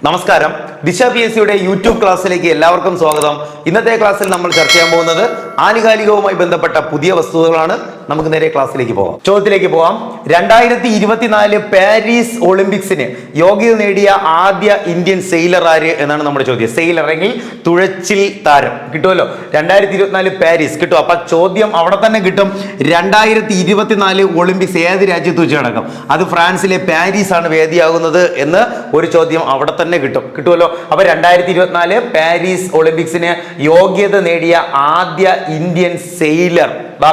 നമസ്കാരം, ദിശ PSCയുടെ യൂട്യൂബ് ക്ലാസ്സിലേക്ക് എല്ലാവർക്കും സ്വാഗതം. ഇന്നത്തെ ക്ലാസ്സിൽ നമ്മൾ ചർച്ച ചെയ്യാൻ പോകുന്നത് ആനുകാലികവുമായി ബന്ധപ്പെട്ട പുതിയ വസ്തുതകളാണ്. നമുക്ക് നേരെ ക്ലാസ്സിലേക്ക് പോകാം. ചോദ്യത്തിലേക്ക് പോകാം. 2024 പാരീസ് ഒളിമ്പിക്സിന് യോഗ്യത നേടിയ ആദ്യ ഇന്ത്യൻ സെയിലർ ആര് എന്നാണ് നമ്മുടെ ചോദ്യം. സെയിലർ എങ്കിൽ തുഴച്ചിൽ താരം കിട്ടുമല്ലോ. 2024 പാരീസ് കിട്ടും. അപ്പൊ ചോദ്യം അവിടെ തന്നെ കിട്ടും. 2024 ഒളിമ്പിക്സ് ഏത് രാജ്യത്ത് വെച്ച് നടക്കും? അത് ഫ്രാൻസിലെ പാരീസ് ആണ് വേദിയാകുന്നത് എന്ന് ഒരു ചോദ്യം അവിടെ തന്നെ കിട്ടുമല്ലോ. അപ്പൊ 2024 പാരീസ് ഒളിമ്പിക്സിന് യോഗ്യത നേടിയ ആദ്യ ഇന്ത്യൻ സെയിലർ,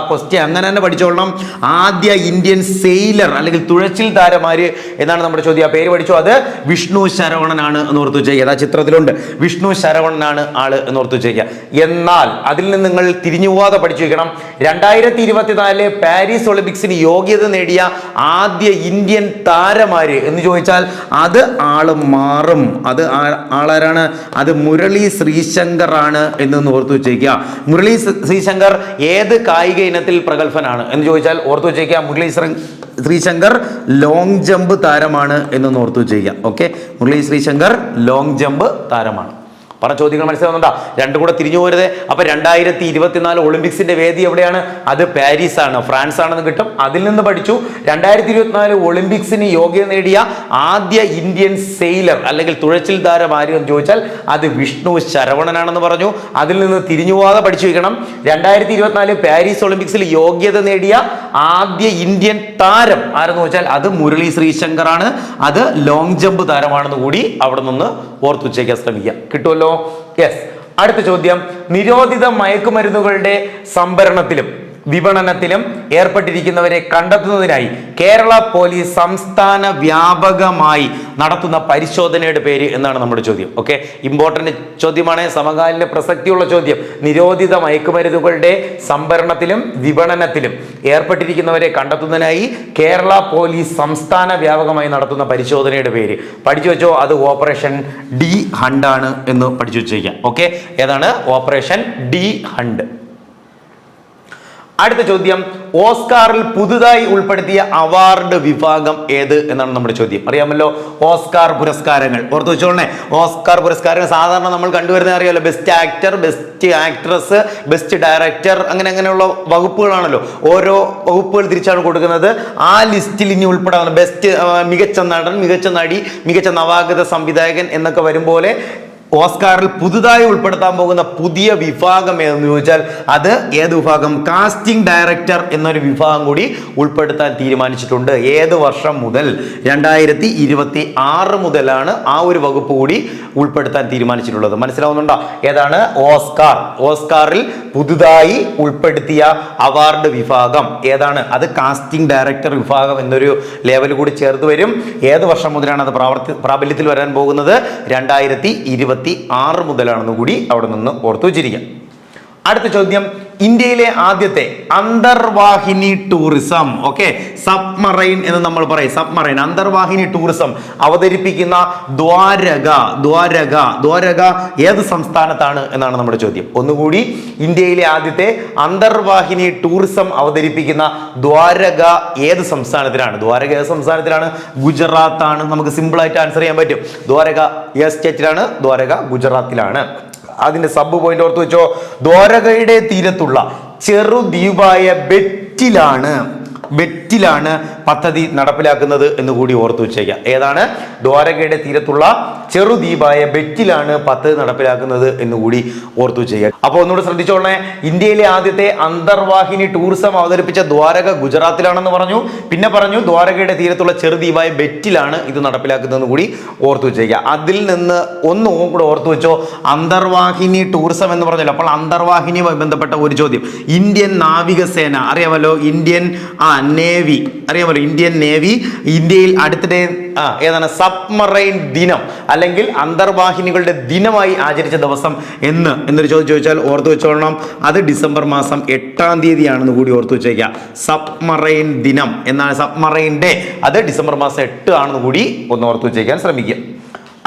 ക്വസ്റ്റ്യൻ അങ്ങനെ തന്നെ പഠിച്ചോളണം. ആദ്യ ഇന്ത്യൻ സെയിലർ അല്ലെങ്കിൽ തുഴച്ചിൽ താരമാര് എന്നാണ് നമ്മുടെ ചോദ്യം. ആ പേര് പഠിച്ചോ. അത് വിഷ്ണു ശരവണനാണ് എന്ന് ഓർത്തു വെച്ചേക്കുക. ആ ചിത്രത്തിലുണ്ട്, വിഷ്ണു ശരവണനാണ് ആള് എന്ന് ഓർത്തു വെച്ചേക്കുക. എന്നാൽ അതിൽ നിന്ന് നിങ്ങൾ തിരിഞ്ഞു പോവാതെ പഠിച്ചു വെക്കണം. 2024 പാരീസ് ഒളിമ്പിക്സിന് യോഗ്യത നേടിയ ആദ്യ ഇന്ത്യൻ താരമാര് എന്ന് ചോദിച്ചാൽ അത് ആള് മാറും. അത് ആളാരാണ്? അത് മുരളി ശ്രീശങ്കർ ആണ് എന്ന് ഓർത്തു വെച്ചേക്കുക. മുരളി ശ്രീശങ്കർ ഏത് കായിക ഇനത്തിൽ പ്രഗത്ഭനാണ് എന്ന് ചോദിച്ചാൽ ഓർത്തു വെച്ചേക്കുക. മുരളി ശ്രീശങ്കർ ലോങ് ജമ്പ് താരമാണ് എന്നൊന്ന് ഓർത്തു വെച്ചേക്കുക. Okay, Murali Sreeshankar long jump താരമാണ്. പറഞ്ഞ ചോദ്യങ്ങൾ മനസ്സിലാവുന്നുണ്ടോ? രണ്ടും കൂടെ തിരിഞ്ഞു പോരുത്. അപ്പൊ 2024 ഒളിമ്പിക്സിന്റെ വേദി എവിടെയാണ്? അത് പാരീസ് ആണ്, ഫ്രാൻസ് ആണെന്ന് കിട്ടും. അതിൽ നിന്ന് പഠിച്ചു 2024 ഒളിമ്പിക്സിന് യോഗ്യത നേടിയ ആദ്യ ഇന്ത്യൻ സെയിലർ അല്ലെങ്കിൽ തുഴച്ചിൽ താരം ആര് എന്ന് ചോദിച്ചാൽ അത് വിഷ്ണു ശരവണനാണെന്ന് പറഞ്ഞു. അതിൽ നിന്ന് തിരിഞ്ഞു പോകാതെ പഠിച്ചു വെക്കണം. 2024 പാരീസ് ഒളിമ്പിക്സിൽ യോഗ്യത നേടിയ ആദ്യ ഇന്ത്യൻ താരം ആരെന്ന് ചോദിച്ചാൽ അത് മുരളി ശ്രീശങ്കർ ആണ്. അത് ലോങ് ജമ്പ് താരമാണെന്ന് കൂടി അവിടെ നിന്ന് ഓർത്തു വെച്ചേക്കാൻ ശ്രമിക്കുക. കിട്ടുമല്ലോ. യെസ്. അടുത്ത ചോദ്യം. നിരോധിത മയക്കുമരുന്നുകളുടെ സംഭരണത്തിലും വിപണനത്തിലും ഏർപ്പെട്ടിരിക്കുന്നവരെ കണ്ടെത്തുന്നതിനായി കേരള പോലീസ് സംസ്ഥാന വ്യാപകമായി നടത്തുന്ന പരിശോധനയുടെ പേര് എന്നാണ് നമ്മുടെ ചോദ്യം. ഓക്കെ, ഇമ്പോർട്ടന്റ് ചോദ്യമാണ്, സമകാലീന പ്രസക്തിയുള്ള ചോദ്യം. നിരോധിത മയക്കുമരുന്നുകളുടെ സംഭരണത്തിലും വിപണനത്തിലും ഏർപ്പെട്ടിരിക്കുന്നവരെ കണ്ടെത്തുന്നതിനായി കേരള പോലീസ് സംസ്ഥാന വ്യാപകമായി നടത്തുന്ന പരിശോധനയുടെ പേര് പഠിച്ചു വെച്ചോ. അത് ഓപ്പറേഷൻ ഡി ഹണ്ട് ആണ് എന്ന് പഠിച്ചു വെച്ചേക്കാം. ഓക്കെ, ഏതാണ്? Operation D hunt. അടുത്ത ചോദ്യം. ഓസ്കാറിൽ പുതുതായി ഉൾപ്പെടുത്തിയ അവാർഡ് വിഭാഗം ഏത് എന്നാണ് നമ്മുടെ ചോദ്യം. അറിയാമല്ലോ, ഓസ്കാർ പുരസ്കാരങ്ങൾ ഓർത്ത് വെച്ചോളണേ. ഓസ്കാർ പുരസ്കാരങ്ങൾ സാധാരണ നമ്മൾ കണ്ടുവരുന്നത് അറിയാമല്ലോ. Best actor, best actress, best director, അങ്ങനെയുള്ള വകുപ്പുകളാണല്ലോ. ഓരോ വകുപ്പുകൾ തിരിച്ചാണ് കൊടുക്കുന്നത്. ആ ലിസ്റ്റിൽ ഇനി ഉൾപ്പെടാണ് ബെസ്റ്റ്, മികച്ച നടൻ, മികച്ച നടി, മികച്ച നവാഗത സംവിധായകൻ എന്നൊക്കെ വരും പോലെ ഓസ്കാറിൽ പുതുതായി ഉൾപ്പെടുത്താൻ പോകുന്ന പുതിയ വിഭാഗം ഏതെന്ന് ചോദിച്ചാൽ അത് ഏത് വിഭാഗം? കാസ്റ്റിംഗ് ഡയറക്ടർ എന്നൊരു വിഭാഗം കൂടി ഉൾപ്പെടുത്താൻ തീരുമാനിച്ചിട്ടുണ്ട്. ഏത് വർഷം മുതൽ? 2026 മുതലാണ് ആ ഒരു വകുപ്പ് കൂടി ഉൾപ്പെടുത്താൻ തീരുമാനിച്ചിട്ടുള്ളത്. മനസ്സിലാവുന്നുണ്ടോ? ഏതാണ്? ഓസ്കാർ. ഓസ്കാറിൽ പുതുതായി ഉൾപ്പെടുത്തിയ അവാർഡ് വിഭാഗം ഏതാണ്? അത് കാസ്റ്റിംഗ് ഡയറക്ടർ വിഭാഗം എന്നൊരു ലെവൽ കൂടി ചേർത്ത് വരും. ഏത് വർഷം മുതലാണ് അത് പ്രാബല്യത്തിൽ വരാൻ പോകുന്നത്? 2026 മുതലാണെന്ന് കൂടി അവിടെ നിന്ന് ഓർത്തു വെച്ചിരിക്കാം. അടുത്ത ചോദ്യം. ഇന്ത്യയിലെ ആദ്യത്തെ അന്തർവാഹിനി ടൂറിസം, ഓക്കെ, സബ്മറൈൻ എന്ന് നമ്മൾ പറയും. സബ്മറൈൻ അന്തർവാഹിനി ടൂറിസം അവതരിപ്പിക്കുന്ന ദ്വാരക ഏത് സംസ്ഥാനത്താണ് എന്നാണ് നമ്മുടെ ചോദ്യം. ഒന്നുകൂടി, ഇന്ത്യയിലെ ആദ്യത്തെ അന്തർവാഹിനി ടൂറിസം അവതരിപ്പിക്കുന്ന ദ്വാരക ഏത് സംസ്ഥാനത്തിലാണ്? ദ്വാരക ഏത് സംസ്ഥാനത്തിലാണ്? ഗുജറാത്ത് ആണ്. നമുക്ക് സിമ്പിൾ ആയിട്ട് ആൻസർ ചെയ്യാൻ പറ്റും. ദ്വാരക ഏത് സ്റ്റേറ്റിലാണ്? ദ്വാരക ഗുജറാത്തിലാണ്. അതിന്റെ സബ് പോയിന്റ് ഓർത്ത് വെച്ചോ. ദ്വാരകയുടെ തീരത്തുള്ള ചെറുദ്വീപായ ബെറ്റിലാണ് പദ്ധതി നടപ്പിലാക്കുന്നത് എന്ന് കൂടി ഓർത്തു വെച്ചേക്കാം. ഏതാണ്? ദ്വാരകയുടെ തീരത്തുള്ള ചെറുദ്വീപായ ബെറ്റിലാണ് പദ്ധതി നടപ്പിലാക്കുന്നത് എന്ന് കൂടി ഓർത്തു വെച്ചേക്കാം. അപ്പോൾ ഒന്നുകൂടി ശ്രദ്ധിച്ചോളണേ. ഇന്ത്യയിലെ ആദ്യത്തെ അന്തർവാഹിനി ടൂറിസം അവതരിപ്പിച്ച ദ്വാരക ഗുജറാത്തിലാണെന്ന് പറഞ്ഞു. പിന്നെ പറഞ്ഞു ദ്വാരകയുടെ തീരത്തുള്ള ചെറുദ്വീപായ ബെറ്റിലാണ് ഇത് നടപ്പിലാക്കുന്നതെന്ന് കൂടി ഓർത്തു വെച്ചേക്കുക. അതിൽ നിന്ന് ഒന്നും കൂടെ ഓർത്തു വെച്ചോ. അന്തർവാഹിനി ടൂറിസം എന്ന് പറഞ്ഞല്ലോ. അപ്പോൾ അന്തർവാഹിനിയുമായി ബന്ധപ്പെട്ട ഒരു ചോദ്യം. ഇന്ത്യൻ നാവികസേന അറിയാമല്ലോ. ഇന്ത്യൻ നേവി അറിയാമല്ലോ. ഇന്ത്യൻ നേവി ഇന്ത്യയിൽ അടുത്തിടെ ഏതാണ്? സബ്മറൈൻ ദിനം അല്ലെങ്കിൽ അന്തർവാഹിനികളുടെ ദിനമായി ആചരിച്ച ദിവസം എന്നൊരു ചോദ്യം ചോദിച്ചാൽ ഓർത്തു വെച്ചോളണം. അത് ഡിസംബർ മാസം 8-ാം തീയതിയാണെന്ന് കൂടി ഓർത്തു വെച്ചേക്കുക. സബ്മറൈൻ ദിനം എന്നാണ്, സബ്മറൈൻ ഡേ അത് ഡിസംബർ മാസം 8 ആണെന്ന് കൂടി ഒന്ന് ഓർത്തു വെച്ചേക്കാൻ ശ്രമിക്കുക.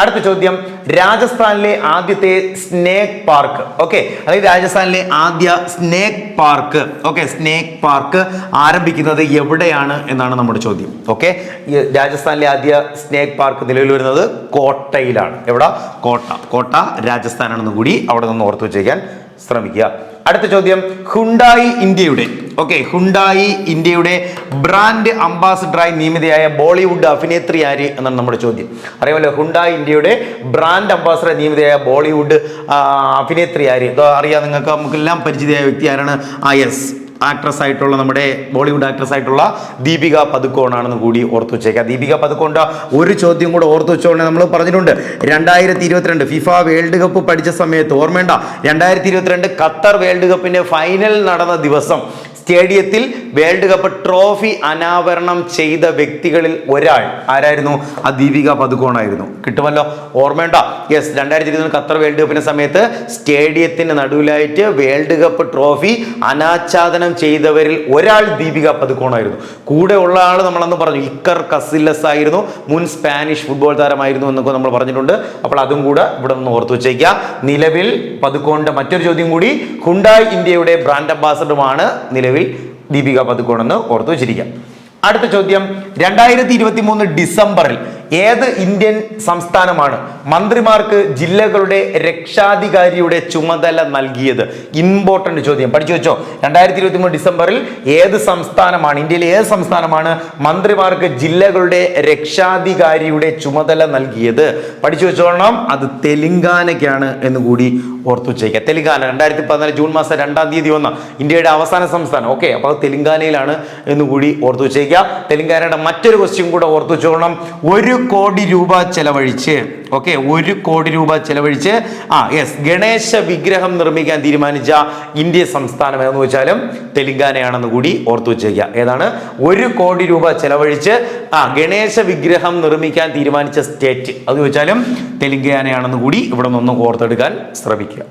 അടുത്ത ചോദ്യം, രാജസ്ഥാനിലെ ആദ്യത്തെ സ്നേക്ക് പാർക്ക്, ഓക്കെ, അതായത് രാജസ്ഥാനിലെ ആദ്യ snake park, okay, snake park ആരംഭിക്കുന്നത് എവിടെയാണ് എന്നാണ് നമ്മുടെ ചോദ്യം. ഓക്കെ, രാജസ്ഥാനിലെ ആദ്യ സ്നേക്ക് പാർക്ക് നിലവിൽ വരുന്നത് കോട്ടയിലാണ്. എവിടെ? കോട്ട രാജസ്ഥാനാണെന്ന് കൂടി അവിടെ നിന്ന് ഓർത്തു വെച്ചേക്കാൻ ശ്രമിക്കുക. അടുത്ത ചോദ്യം, ഹുണ്ടായി ഇന്ത്യയുടെ ബ്രാൻഡ് അംബാസിഡറായി നിയമിതയായ ബോളിവുഡ് അഭിനേത്രി ആര് എന്നാണ് നമ്മുടെ ചോദ്യം. അറിയാമല്ലോ, ഹുണ്ടായി ഇന്ത്യയുടെ ബ്രാൻഡ് അംബാസിഡർ നിയമിതയായ ബോളിവുഡ് അഭിനേത്രി ആര്? അറിയാം നിങ്ങൾക്ക്, നമുക്കെല്ലാം പരിചിതയായ വ്യക്തി ആരാണ്? ആക്ട്രസ് ആയിട്ടുള്ള, നമ്മുടെ ബോളിവുഡ് ആക്ട്രസ് ആയിട്ടുള്ള ദീപിക പദുക്കോൺ ആണെന്ന് കൂടി ഓർത്തു വെച്ചേക്കാം. ദീപിക പദുക്കോണിന്റെ ഒരു ചോദ്യം കൂടെ ഓർത്തു വെച്ചോണ്ട് നമ്മൾ പറഞ്ഞിട്ടുണ്ട്, 2022 ഫിഫ വേൾഡ് കപ്പ് പഠിച്ച സമയത്ത് ഓർമ്മയുണ്ട, 2022 ഖത്തർ വേൾഡ് കപ്പിന്റെ ഫൈനൽ നടന്ന ദിവസം സ്റ്റേഡിയത്തിൽ വേൾഡ് കപ്പ് ട്രോഫി അനാവരണം ചെയ്ത വ്യക്തികളിൽ ഒരാൾ ആരായിരുന്നു? ആ ദീപിക പദുക്കോൺ ആയിരുന്നു. കിട്ടുമല്ലോ, ഓർമ്മയുണ്ടോ? യെസ്, 2022 ഖത്തർ വേൾഡ് കപ്പിന്റെ സമയത്ത് സ്റ്റേഡിയത്തിന് നടുവിലായിട്ട് വേൾഡ് കപ്പ് ട്രോഫി അനാച്ഛാദനം ചെയ്തവരിൽ ഒരാൾ ദീപിക പദുക്കോൺ ആയിരുന്നു. കൂടെ ഉള്ള ആൾ നമ്മളന്ന് പറഞ്ഞു ഇക്കർ കസില്ലസ് ആയിരുന്നു, മുൻ സ്പാനിഷ് ഫുട്ബോൾ താരമായിരുന്നു എന്നൊക്കെ നമ്മൾ പറഞ്ഞിട്ടുണ്ട്. അപ്പോൾ അതും കൂടെ ഇവിടെ നിന്ന് ഓർത്തു വെച്ചേക്കുക. നിലവിൽ പദുക്കോണിന്റെ മറ്റൊരു ചോദ്യം കൂടി, ഹുണ്ടായി ഇന്ത്യയുടെ ബ്രാൻഡ് അംബാസഡറുമാണ് നിലവിൽ ദീപിക പദുക്കോൺ എന്ന് ഓർത്തു വെച്ചിരിക്കാം. അടുത്ത ചോദ്യം, 2023 ഡിസംബറിൽ ഏത് ഇന്ത്യൻ സംസ്ഥാനമാണ് മന്ത്രിമാർക്ക് ജില്ലകളുടെ രക്ഷാധികാരിയുടെ ചുമതല നൽകിയത്? ഇമ്പോർട്ടന്റ് ചോദ്യം, പഠിച്ചു വെച്ചോ. 2023 ഡിസംബറിൽ ഏത് സംസ്ഥാനമാണ്, ഇന്ത്യയിലെ ഏത് സംസ്ഥാനമാണ് മന്ത്രിമാർക്ക് ജില്ലകളുടെ രക്ഷാധികാരിയുടെ ചുമതല നൽകിയത്? പഠിച്ചു വെച്ചോളണം, അത് തെലങ്കാനയ്ക്കാണ് എന്ന് കൂടി ഓർത്തു വെച്ചേക്കുക. തെലങ്കാന 2014 ജൂൺ മാസം 2-ാം തീയതി വന്ന ഇന്ത്യയുടെ അവസാന സംസ്ഥാനം. ഓക്കെ, അപ്പോൾ അത് തെലങ്കാനയിലാണ് എന്ന് കൂടി ഓർത്തു വെച്ചേക്കുക. തെലങ്കാനയുടെ മറ്റൊരു ക്വസ്റ്റ്യൻ കൂടെ ഓർത്തു വെച്ചോളണം, 1 കോടി രൂപ ചെലവഴിച്ച്, ഓക്കെ, 1 കോടി രൂപ ചെലവഴിച്ച് ഗണേശ വിഗ്രഹം നിർമ്മിക്കാൻ തീരുമാനിച്ച ഇന്ത്യ സംസ്ഥാനം എന്ന് വെച്ചാലും തെലങ്കാനയാണെന്ന് കൂടി ഓർത്തു വെച്ചേക്കുക. ഏതാണ്? 1 കോടി രൂപ ചെലവഴിച്ച് ഗണേശ വിഗ്രഹം നിർമ്മിക്കാൻ തീരുമാനിച്ച സ്റ്റേറ്റ് അത് വെച്ചാലും തെലങ്കാനയാണെന്ന് കൂടി ഇവിടെ നിന്ന് ഓർത്തെടുക്കാൻ ശ്രമിക്കുക.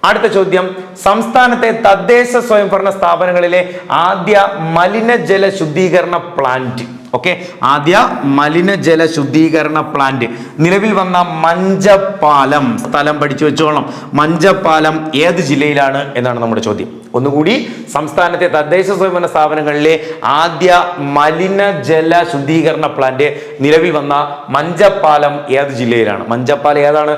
അടുത്ത ചോദ്യം, സംസ്ഥാനത്തെ തദ്ദേശ സ്വയംഭരണ സ്ഥാപനങ്ങളിലെ ആദ്യ മലിനജല ശുദ്ധീകരണ പ്ലാന്റ്, ഓക്കെ, ആദ്യ മലിനജല ശുദ്ധീകരണ പ്ലാന്റ് നിലവിൽ വന്ന മഞ്ചപ്പാലം, സ്ഥലം പഠിച്ചു വെച്ചോളണം. മഞ്ചപ്പാലം ഏത് ജില്ലയിലാണ് എന്നാണ് നമ്മുടെ ചോദ്യം. ഒന്നുകൂടി, സംസ്ഥാനത്തെ തദ്ദേശ സ്വയംഭരണ സ്ഥാപനങ്ങളിലെ ആദ്യ മലിനജല ശുദ്ധീകരണ പ്ലാന്റ് നിലവിൽ വന്ന മഞ്ചപ്പാലം ഏത് ജില്ലയിലാണ്? മഞ്ചപ്പാലം ഏതാണ്?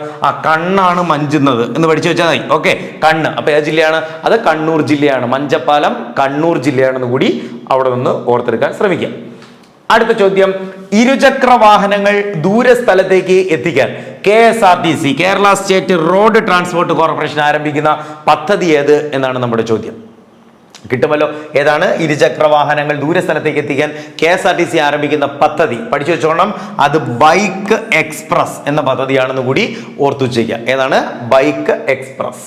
കണ്ണാണ് മഞ്ചുന്നത് എന്ന് പഠിച്ചു വെച്ചാൽ മതി. ഓക്കെ, കണ്ണ്. അപ്പൊ ഏത് ജില്ലയാണ്? അത് കണ്ണൂർ ജില്ലയാണ്. മഞ്ചപ്പാലം കണ്ണൂർ ജില്ലയാണെന്ന് കൂടി അവിടെ നിന്ന് ഓർത്തെടുക്കാൻ ശ്രമിക്കാം. അടുത്ത ചോദ്യം, ഇരുചക്ര വാഹനങ്ങൾ ദൂരസ്ഥലത്തേക്ക് എത്തിക്കാൻ KSRTC, Kerala state road transport corporation ആരംഭിക്കുന്ന പദ്ധതി ഏത് എന്നാണ് നമ്മുടെ ചോദ്യം. കിട്ടുമല്ലോ, ഏതാണ്? ഇരുചക്ര വാഹനങ്ങൾ ദൂരസ്ഥലത്തേക്ക് എത്തിക്കാൻ KSRTC ആരംഭിക്കുന്ന പദ്ധതി പഠിച്ചു വെച്ചോണം, അത് ബൈക്ക് എക്സ്പ്രസ് എന്ന പദ്ധതിയാണെന്ന് കൂടി ഓർത്തു വെച്ചേക്കുക. ഏതാണ്? Bike express.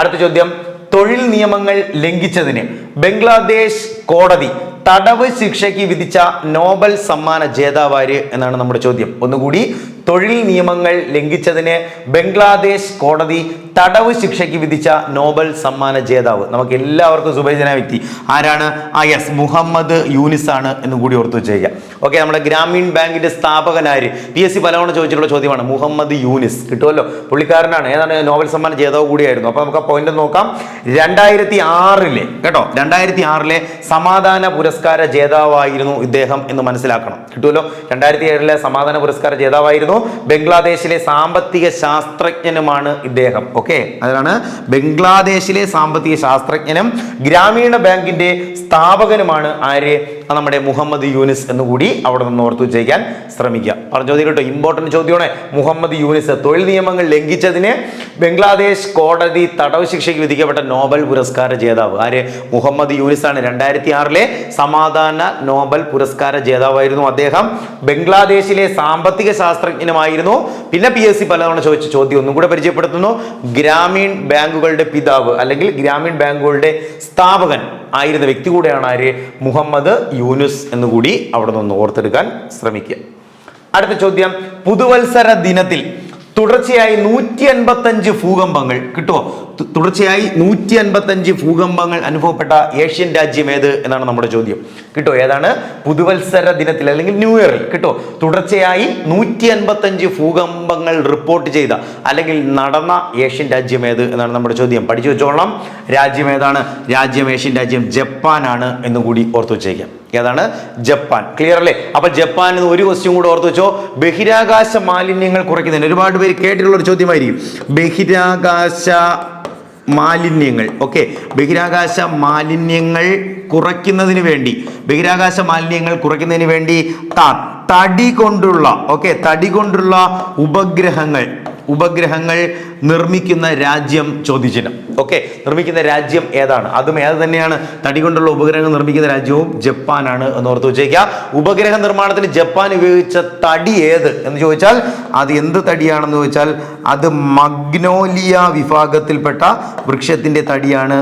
അടുത്ത ചോദ്യം, തൊഴിൽ നിയമങ്ങൾ ലംഘിച്ചതിന് ബംഗ്ലാദേശ് കോടതി തടവ് ശിക്ഷയ്ക്ക് വിധിച്ച നോബൽ സമ്മാന ജേതാവാര് എന്നാണ് നമ്മുടെ ചോദ്യം. ഒന്നുകൂടി, തൊഴിൽ നിയമങ്ങൾ ലംഘിച്ചതിന് ബംഗ്ലാദേശ് കോടതി തടവ് ശിക്ഷയ്ക്ക് വിധിച്ച നോബൽ സമ്മാന ജേതാവ് നമുക്ക് എല്ലാവർക്കും സുപരിചിതനായ വ്യക്തി ആരാണ്? യെസ്, മുഹമ്മദ് യൂനിസ് ആണ് എന്ന് കൂടി ഓർത്തു വെച്ചേക്കുക. ഓക്കെ, നമ്മുടെ ഗ്രാമീൺ ബാങ്കിന്റെ സ്ഥാപകനാര്? PSC പലവണ ചോദിച്ചിട്ടുള്ള ചോദ്യമാണ്. മുഹമ്മദ് യൂനിസ്. കിട്ടുമല്ലോ, പുള്ളിക്കാരനാണ്. ഏതാണ്? നോബൽ സമ്മാന ജേതാവ് കൂടിയായിരുന്നു. അപ്പൊ നമുക്ക് ആ പോയിന്റ് നോക്കാം. 2006 കേട്ടോ, 2006 സമാധാന പുരസ്കാര ജേതാവായിരുന്നു ഇദ്ദേഹം എന്ന് മനസ്സിലാക്കണം. കിട്ടുമല്ലോ, 2007 സമാധാന പുരസ്കാര ജേതാവായിരുന്നു. ബംഗ്ലാദേശിലെ സാമ്പത്തിക ശാസ്ത്രജ്ഞനുമാണ് ഇദ്ദേഹം. ഓക്കെ, അതാണ് ബംഗ്ലാദേശിലെ സാമ്പത്തിക ശാസ്ത്രജ്ഞനും ഗ്രാമീണ ബാങ്കിന്റെ സ്ഥാപകനുമാണ് ആര്? നമ്മുടെ മുഹമ്മദ് യൂനിസ് എന്ന് കൂടി അവിടെ നിന്ന് ഓർത്തു വെച്ചേക്കാൻ ശ്രമിക്കുക. പറഞ്ഞ ചോദ്യം കേട്ടോ, ഇമ്പോർട്ടന്റ് ചോദ്യമാണ്. മുഹമ്മദ് യൂനിസ് തൊഴിൽ നിയമങ്ങൾ ലംഘിച്ചതിന് ബംഗ്ലാദേശ് കോടതി തടവ് ശിക്ഷയ്ക്ക് വിധിക്കപ്പെട്ട നോബൽ പുരസ്കാര ജേതാവ് ആര്? മുഹമ്മദ് യൂനിസ് ആണ്. 2006 സമാധാന നോബൽ പുരസ്കാര ജേതാവായിരുന്നു അദ്ദേഹം. ബംഗ്ലാദേശിലെ സാമ്പത്തിക ശാസ്ത്രജ്ഞനുമായിരുന്നു. പിന്നെ PSC പലതവണ ചോദിച്ച ചോദ്യം ഒന്നും കൂടെ പരിചയപ്പെടുത്തുന്നു, ഗ്രാമീൺ ബാങ്കുകളുടെ പിതാവ് അല്ലെങ്കിൽ ഗ്രാമീൺ ബാങ്കുകളുടെ സ്ഥാപകൻ ആയിരുന്ന വ്യക്തി കൂടെയാണ് ആര്? മുഹമ്മദ് യൂനുസ് എന്നുകൂടി അവിടെ നിന്ന് ഓർത്തെടുക്കാൻ ശ്രമിക്കുക. അടുത്ത ചോദ്യം, പുതുവത്സര ദിനത്തിൽ തുടർച്ചയായി 155 ഭൂകമ്പങ്ങൾ കിട്ടുമോ? തുടർച്ചയായി 155 ഭൂകമ്പങ്ങൾ അനുഭവപ്പെട്ട ഏഷ്യൻ രാജ്യം ഏത് എന്നാണ് നമ്മുടെ ചോദ്യം. കിട്ടോ? ഏതാണ്? പുതുവത്സര ദിനത്തിൽ അല്ലെങ്കിൽ ന്യൂ ഇയറിൽ കിട്ടോ തുടർച്ചയായി 155 ഭൂകമ്പങ്ങൾ റിപ്പോർട്ട് ചെയ്ത അല്ലെങ്കിൽ നടന്ന ഏഷ്യൻ രാജ്യം ഏത് എന്നാണ് നമ്മുടെ ചോദ്യം. പഠിച്ചു വെച്ചോളണം. രാജ്യം ഏതാണ്? ഏഷ്യൻ രാജ്യം ജപ്പാനാണ് എന്ന് കൂടി ഓർത്തു വെച്ചേക്കാം. ഏതാണ്? ജപ്പാൻ. ക്ലിയർ അല്ലേ? അപ്പൊ ജപ്പാൻ ഒരു ക്വസ്റ്റ്യൻ കൂടെ ഓർത്തു വെച്ചോ. ബഹിരാകാശ മാലിന്യങ്ങൾ കുറയ്ക്കുന്നതിന് ഒരുപാട് പേര് കേട്ടിട്ടുള്ള ഒരു ചോദ്യമായിരിക്കും. ബഹിരാകാശ മാലിന്യങ്ങൾ ബഹിരാകാശ മാലിന്യങ്ങൾ കുറയ്ക്കുന്നതിന് വേണ്ടി തടി കൊണ്ടുള്ള ഉപഗ്രഹങ്ങൾ നിർമ്മിക്കുന്ന രാജ്യം ചോദിച്ചില്ല. നിർമ്മിക്കുന്ന രാജ്യം ഏതാണ്? അതും ഏത് തന്നെയാണ്. തടി കൊണ്ടുള്ള ഉപഗ്രഹങ്ങൾ നിർമ്മിക്കുന്ന രാജ്യവും ജപ്പാനാണ് എന്ന് ഓർത്ത് വെച്ചേക്കുക. ഉപഗ്രഹ നിർമ്മാണത്തിന് ജപ്പാൻ ഉപയോഗിച്ച തടി ഏത് എന്ന് ചോദിച്ചാൽ അത് എന്ത് തടിയാണെന്ന് ചോദിച്ചാൽ അത് മഗ്നോലിയ വിഭാഗത്തിൽപ്പെട്ട വൃക്ഷത്തിന്റെ തടിയാണ്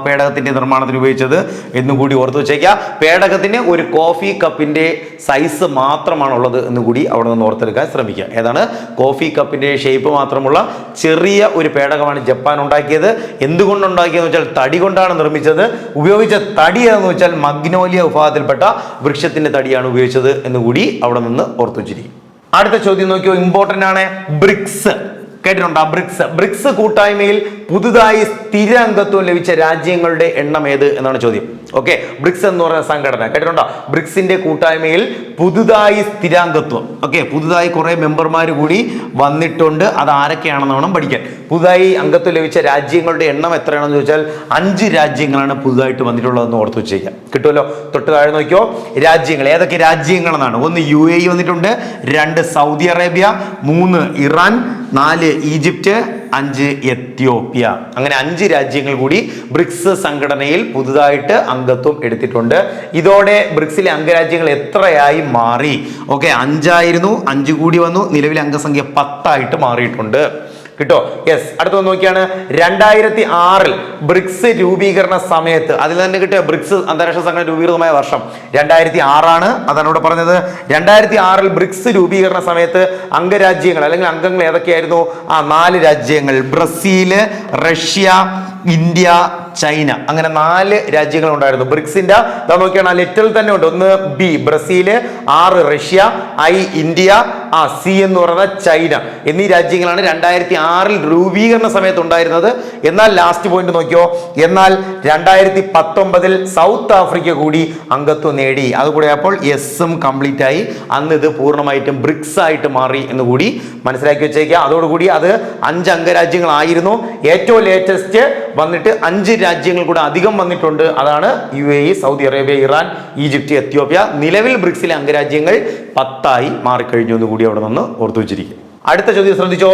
പേടകത്തിന്റെ നിർമ്മാണത്തിന് ഉപയോഗിച്ചത് എന്നുകൂടി ഓർത്തു വെച്ചേക്കുക. പേടകത്തിന് ഒരു കോഫി കപ്പിന്റെ സൈസ് മാത്രമാണുള്ളത് എന്നുകൂടി അവിടെ നിന്ന് ഓർത്തെടുക്കാൻ ശ്രമിക്കുക. ഏതാണ്? കോഫി കപ്പിന്റെ ഷേപ്പ് മാത്രമുള്ള ചെറിയ ഒരു പേടകമാണ് ജപ്പാൻ ഉണ്ടാക്കിയത്. എന്തുകൊണ്ടുണ്ടാക്കിയെന്ന് വെച്ചാൽ തടി കൊണ്ടാണ് നിർമ്മിച്ചത്. ഉപയോഗിച്ച തടി ഏതെന്ന് വെച്ചാൽ മഗ്നോലിയ വിഭാഗത്തിൽപ്പെട്ട വൃക്ഷത്തിന്റെ തടിയാണ് ഉപയോഗിച്ചത് എന്നുകൂടി അവിടെ നിന്ന് ഓർത്തു വെച്ചിരിക്കും. അടുത്ത ചോദ്യം നോക്കിയോ, ഇമ്പോർട്ടന്റ് ആണ്. ബ്രിക്സ് കേട്ടിട്ടുണ്ടോ? ബ്രിക്സ് കൂട്ടായ്മയിൽ പുതുതായി സ്ഥിര അംഗത്വം ലഭിച്ച രാജ്യങ്ങളുടെ എണ്ണം ഏത് എന്നാണ് ചോദ്യം. ബ്രിക്സ് എന്ന് പറയുന്ന സംഘടന കേട്ടിട്ടുണ്ടോ? ബ്രിക്സിന്റെ കൂട്ടായ്മയിൽ പുതുതായി സ്ഥിരാംഗത്വം പുതുതായി കുറെ മെമ്പർമാർ കൂടി വന്നിട്ടുണ്ട്. അത് ആരൊക്കെയാണെന്ന് വേണം പഠിക്കാൻ. പുതുതായി അംഗത്വം ലഭിച്ച രാജ്യങ്ങളുടെ എണ്ണം എത്രയാണെന്ന് ചോദിച്ചാൽ 5 രാജ്യങ്ങളാണ് പുതുതായിട്ട് വന്നിട്ടുള്ളതെന്ന് ഓർത്ത് വെച്ചേക്കാം. കിട്ടുമല്ലോ? തൊട്ട് താഴെ നോക്കിയോ രാജ്യങ്ങൾ. ഏതൊക്കെ രാജ്യങ്ങളെന്നാണ്? 1 UAE വന്നിട്ടുണ്ട്, 2 Saudi Arabia, 3 Iran, 4 Egypt, 5 Ethiopia. അങ്ങനെ 5 രാജ്യങ്ങൾ കൂടി ബ്രിക്സ് സംഘടനയിൽ പുതുതായിട്ട് അംഗത്വം എടുത്തിട്ടുണ്ട്. ഇതോടെ ബ്രിക്സിലെ അംഗരാജ്യങ്ങൾ എത്രയായി മാറി? 5 ആയിരുന്നു, 5 കൂടി വന്നു. നിലവിലെ അംഗസംഖ്യ 10 ആയിട്ട് മാറിയിട്ടുണ്ട്. കിട്ടോ? യെസ്. അടുത്തൊന്ന് നോക്കിയാണ് 2006 ബ്രിക്സ് രൂപീകരണ സമയത്ത് അതിൽ തന്നെ കിട്ടിയ ബ്രിക്സ് അന്താരാഷ്ട്ര സംഘടന രൂപീകൃതമായ വർഷം 2006 ആണ്. അതാണ് ഇവിടെ പറഞ്ഞത്. 2006 ബ്രിക്സ് രൂപീകരണ സമയത്ത് അംഗരാജ്യങ്ങൾ അല്ലെങ്കിൽ അംഗങ്ങൾ ഏതൊക്കെയായിരുന്നു? 4 രാജ്യങ്ങൾ. Brazil, Russia, India, China. അങ്ങനെ 4 രാജ്യങ്ങൾ ഉണ്ടായിരുന്നു ബ്രിക്സിന്റെ. നോക്കിയാണ് ആ ലെറ്ററിൽ തന്നെ ഉണ്ട്. 1 B Brazil, 6 Russia, I India, C എന്ന് പറയുന്ന ചൈന എന്നീ രാജ്യങ്ങളാണ് 2006 രൂപീകരണ സമയത്ത് ഉണ്ടായിരുന്നത്. എന്നാൽ ലാസ്റ്റ് പോയിന്റ് നോക്കിയോ, എന്നാൽ 2019 സൗത്ത് ആഫ്രിക്ക കൂടി അംഗത്വം നേടി. അതുകൂടെ അപ്പോൾ എസും കംപ്ലീറ്റ് ആയി. അന്ന് ഇത് പൂർണ്ണമായിട്ടും ബ്രിക്സ് ആയിട്ട് മാറി എന്ന് കൂടി മനസ്സിലാക്കി വെച്ചേക്കുക. അതോടുകൂടി അത് 5 അംഗരാജ്യങ്ങളായിരുന്നു. ഏറ്റവും ലേറ്റസ്റ്റ് വന്നിട്ട് 5 രാജ്യങ്ങൾ കൂടെ അധികം വന്നിട്ടുണ്ട്. അതാണ് UAE, Saudi Arabia, Iran, Egypt, Ethiopia. നിലവിൽ ബ്രിക്സിലെ അംഗരാജ്യങ്ങൾ 10 ആയി മാറിക്കഴിഞ്ഞു എന്ന് കൂടി അവിടെ നിന്ന് ഓർത്തു വെച്ചിരിക്കും. അടുത്ത ചോദ്യം ശ്രദ്ധിച്ചോ.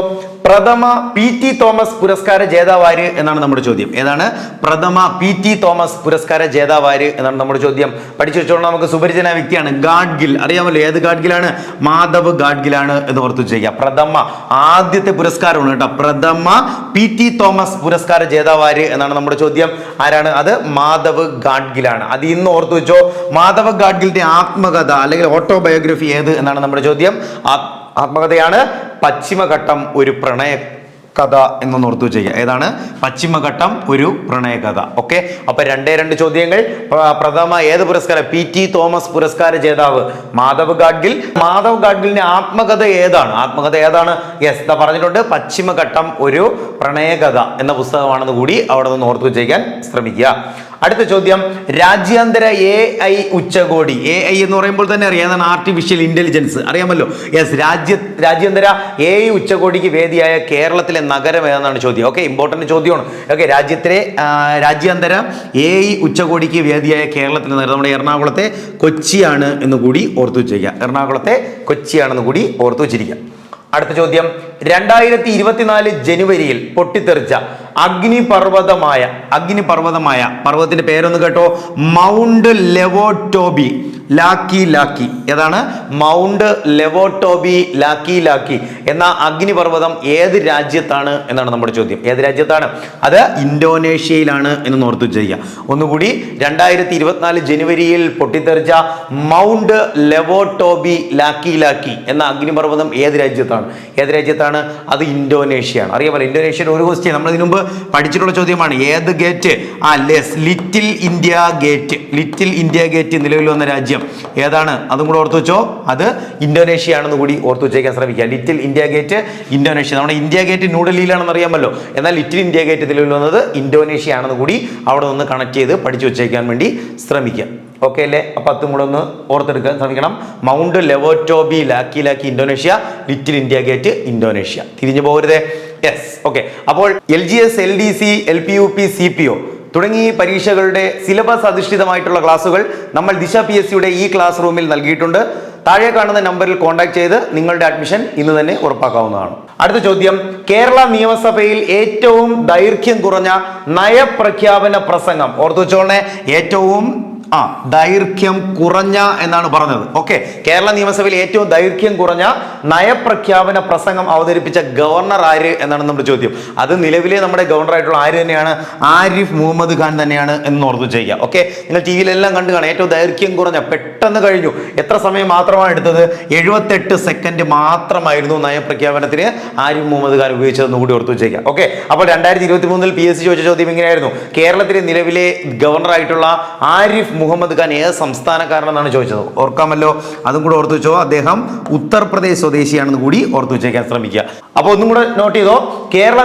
പ്രഥമ PT തോമസ് പുരസ്കാര ജേതാവാര് എന്നാണ് നമ്മുടെ ചോദ്യം. ഏതാണ്? പ്രഥമ PT തോമസ് പുരസ്കാര ജേതാവാര് എന്നാണ് നമ്മുടെ ചോദ്യം. പഠിച്ചു വെച്ചോളാം. നമുക്ക് സുപരിചിതനായ വ്യക്തിയാണ് ഗാഡ്ഗിൽ. അറിയാമല്ലോ ഏത് ഗാഡ്ഗിലാണ്? മാധവ് ഗാഡ്ഗിലാണ് എന്ന് ഓർത്തു വെച്ചേക്കുക. പ്രഥമ ആദ്യത്തെ പുരസ്കാരമാണ് കേട്ടോ. പ്രഥമ PT തോമസ് പുരസ്കാര ജേതാവാര് എന്നാണ് നമ്മുടെ ചോദ്യം. ആരാണ് അത്? മാധവ് ഗാഡ്ഗിലാണ്. അത് ഇന്ന് ഓർത്തു വെച്ചോ. മാധവ് ഗാഡ്ഗിലിന്റെ ആത്മകഥ അല്ലെങ്കിൽ ഓട്ടോബയോഗ്രഫി ഏത് എന്നാണ് നമ്മുടെ ചോദ്യം. ആത്മകഥയാണ് പശ്ചിമഘട്ടം ഒരു പ്രണയ കഥ എന്നൊന്ന് ഓർത്തു വെച്ചേക്കുക. ഏതാണ്? പശ്ചിമഘട്ടം ഒരു പ്രണയകഥ. അപ്പൊ 2 ചോദ്യങ്ങൾ. പ്രഥമ ഏത് പുരസ്കാരം? PT തോമസ് പുരസ്കാര ജേതാവ് മാധവ് ഗാഡ്ഗിൽ. മാധവ് ഗാഡ്ഗിലിന്റെ ആത്മകഥ ഏതാണ്? യെസ്, പറഞ്ഞിട്ടുണ്ട്. പശ്ചിമഘട്ടം ഒരു പ്രണയകഥ എന്ന പുസ്തകമാണെന്ന് കൂടി അവിടെ നിന്ന് ഓർത്തു വെച്ചേക്കാൻ ശ്രമിക്കുക. അടുത്ത ചോദ്യം, രാജ്യാന്തര AI ഉച്ചകോടി. AI എന്ന് പറയുമ്പോൾ തന്നെ അറിയാം, ആർട്ടിഫിഷ്യൽ ഇന്റലിജൻസ് അറിയാമല്ലോ. യെസ്, രാജ്യാന്തര AI ഉച്ചകോടിക്ക് വേദിയായ കേരളത്തിലെ നഗരം ഏതെന്നാണ് ചോദ്യം. ഇമ്പോർട്ടന്റ് ചോദ്യമാണ്. രാജ്യാന്തര AI ഉച്ചകോടിക്ക് വേദിയായ കേരളത്തിലെ നഗരം നമ്മുടെ എറണാകുളത്തെ കൊച്ചിയാണ് എന്ന് കൂടി ഓർത്തു വെച്ചിരിക്കുക. എറണാകുളത്തെ കൊച്ചിയാണെന്ന് കൂടി ഓർത്തു വെച്ചിരിക്കുക. അടുത്ത ചോദ്യം, 2024 ജനുവരിയിൽ പൊട്ടിത്തെറിച്ച അഗ്നിപർവ്വതമായ പർവ്വതത്തിന്റെ പേരൊന്ന് കേട്ടോ, മൗണ്ട് ലെവോട്ടോബി ലാക്കി. ഏതാണ്? മൗണ്ട് ലെവോട്ടോബി ലാക്കി എന്ന അഗ്നിപർവ്വതം ഏത് രാജ്യത്താണ് എന്നാണ് നമ്മുടെ ചോദ്യം. ഏത് രാജ്യത്താണ്? അത് ഇന്തോനേഷ്യയിലാണ് എന്ന് ഓർത്തു വെച്ചിരിക്കുക. ഒന്നുകൂടി, 2024 ജനുവരിയിൽ പൊട്ടിത്തെറിച്ച മൗണ്ട് ലെവോട്ടോബി ലാക്കി എന്ന അഗ്നിപർവ്വതം ഏത് രാജ്യത്താണ്? അത് ഇന്തോനേഷ്യയാണ്. അറിയാമല്ലോ, ഇന്തോനേഷ്യയുടെ ഒരു ക്വസ്റ്റ്യൻ നമ്മൾ ഇതിനു മുമ്പ് പഠിച്ചിട്ടുള്ള ചോദ്യമാണ്. ഏത് ഗേറ്റ്? ലിറ്റിൽ ഇന്ത്യ ഗേറ്റ് നിലവിൽ വന്ന രാജ്യം ഏതാണ്? അതും കൂടെ ഓർത്തു വെച്ചോ. അത് ഇന്തോനേഷ്യ ആണെന്ന് കൂടി ഓർത്തു വെച്ചേക്കാൻ ശ്രമിക്കുക. Little India Gate Indonesia. നമ്മുടെ ഇന്ത്യ ഗേറ്റ് ന്യൂഡൽഹിയിലാണെന്ന് അറിയാമല്ലോ, എന്നാൽ ലിറ്റിൽ ഇന്ത്യ ഗേറ്റ് നിലവിൽ വന്നത് ഇന്തോനേഷ്യ ആണെന്ന് കൂടി അവിടെ നിന്ന് കണക്ട് ചെയ്ത് പഠിച്ചു വെച്ചേക്കാൻ വേണ്ടി ശ്രമിക്കുക. ഓക്കെ അല്ലേ? അപ്പൊ അതും കൂടെ ഒന്ന് ഓർത്തെടുക്കാൻ ശ്രമിക്കണം. Mount Lewotobi Laki Indonesia, Little India Gate Indonesia. തിരിഞ്ഞു പോകരുതേ. Yes, okay. അപ്പോൾ LGS, LDC, LPUP, CPO തുടങ്ങി പരീക്ഷകളുടെ സിലബസ് അധിഷ്ഠിതമായിട്ടുള്ള ക്ലാസ്സുകൾ നമ്മൾ ദിശ PSCയുടെ ഈ ക്ലാസ് റൂമിൽ നൽകിയിട്ടുണ്ട്. താഴെ കാണുന്ന നമ്പറിൽ കോൺടാക്ട് ചെയ്ത് നിങ്ങളുടെ അഡ്മിഷൻ ഇന്ന് തന്നെ ഉറപ്പാക്കാവുന്നതാണ്. അടുത്ത ചോദ്യം, കേരള നിയമസഭയിൽ ഏറ്റവും ദൈർഘ്യം കുറഞ്ഞ നയപ്രഖ്യാപന പ്രസംഗം. ഓർത്തു വെച്ചോളെ, ഏറ്റവും ദൈർഘ്യം കുറഞ്ഞ എന്നാണ് പറഞ്ഞത്. ഓക്കെ, കേരള നിയമസഭയിൽ ഏറ്റവും ദൈർഘ്യം കുറഞ്ഞ നയപ്രഖ്യാപന പ്രസംഗം അവതരിപ്പിച്ച ഗവർണർ ആര് എന്നാണ് നമ്മുടെ ചോദ്യം. അത് നിലവിലെ നമ്മുടെ ഗവർണർ ആയിട്ടുള്ള ആര് തന്നെയാണ്? ആരിഫ് മുഹമ്മദ് ഖാൻ തന്നെയാണ് എന്ന് ഓർത്തു ചെയ്യുക. ഓക്കെ, നിങ്ങൾ TVയിലെല്ലാം കണ്ടു കാണാം. ഏറ്റവും ദൈർഘ്യം കുറഞ്ഞ, പെട്ടെന്ന് കഴിഞ്ഞു. എത്ര സമയം മാത്രമാണ് എടുത്തത്? 78 സെക്കൻഡ് മാത്രമായിരുന്നു നയപ്രഖ്യാപനത്തിന് ആരിഫ് മുഹമ്മദ് ഖാൻ ഉപയോഗിച്ചതെന്ന് കൂടി ഓർത്തു ചെയ്യുക. ഓക്കെ, അപ്പോൾ 2023 PSC ചോദിച്ച ചോദ്യം ഇങ്ങനെയായിരുന്നു: കേരളത്തിലെ നിലവിലെ ഗവർണർ ആയിട്ടുള്ള ആരിഫ് മുഹമ്മദ് ഖാൻ ഏത് സംസ്ഥാനക്കാരനെന്നാണ് ചോദിച്ചത്. ഓർക്കാമല്ലോ, അതും കൂടെ ഓർത്തു വെച്ചോ. അദ്ദേഹം ഉത്തർപ്രദേശ് സ്വദേശിയാണെന്ന് കൂടി ഓർത്തു വെച്ചേക്കാൻ ശ്രമിക്കുക. അപ്പോൾ ഒന്നും കൂടെ നോട്ട് ചെയ്തോ. കേരള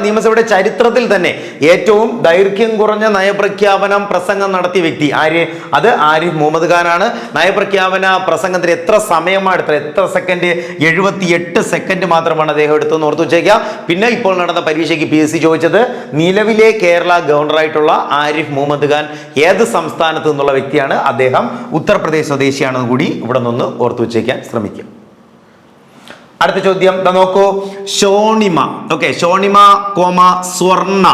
നിയമസഭയുടെ ചരിത്രത്തിൽ തന്നെ ഏറ്റവും ദൈർഘ്യം കുറഞ്ഞ നയപ്രഖ്യാപനം പ്രസംഗം നടത്തിയ വ്യക്തി ആര്? അത് ആരിഫ് മുഹമ്മദ് ഖാനാണ്. നയപ്രഖ്യാപന പ്രസംഗത്തിന് എത്ര സമയമാണ് എടുത്തത്? എത്ര സെക്കൻഡ്? 78 സെക്കൻഡ് മാത്രമാണ് അദ്ദേഹം എടുത്തതെന്ന് ഓർത്തു വെച്ചേക്കുക. പിന്നെ ഇപ്പോൾ നടന്ന പരീക്ഷയ്ക്ക് PSC ചോദിച്ചത് നിലവിലെ കേരള ഗവർണറായിട്ടുള്ള ആരിഫ് മുഹമ്മദ് ഖാൻ ഏത് സംസ്ഥാനത്ത് നിന്നുള്ള വ്യക്തിയാണ്? അദ്ദേഹം ഉത്തർപ്രദേശ് സ്വദേശിയാണെന്ന് കൂടി ഇവിടെ നിന്ന് ഓർത്തു വെച്ചേക്കാൻ ശ്രമിക്കും. അടുത്ത ചോദ്യം നോക്കൂ. ഷോണിമ, സ്വർണ്ണ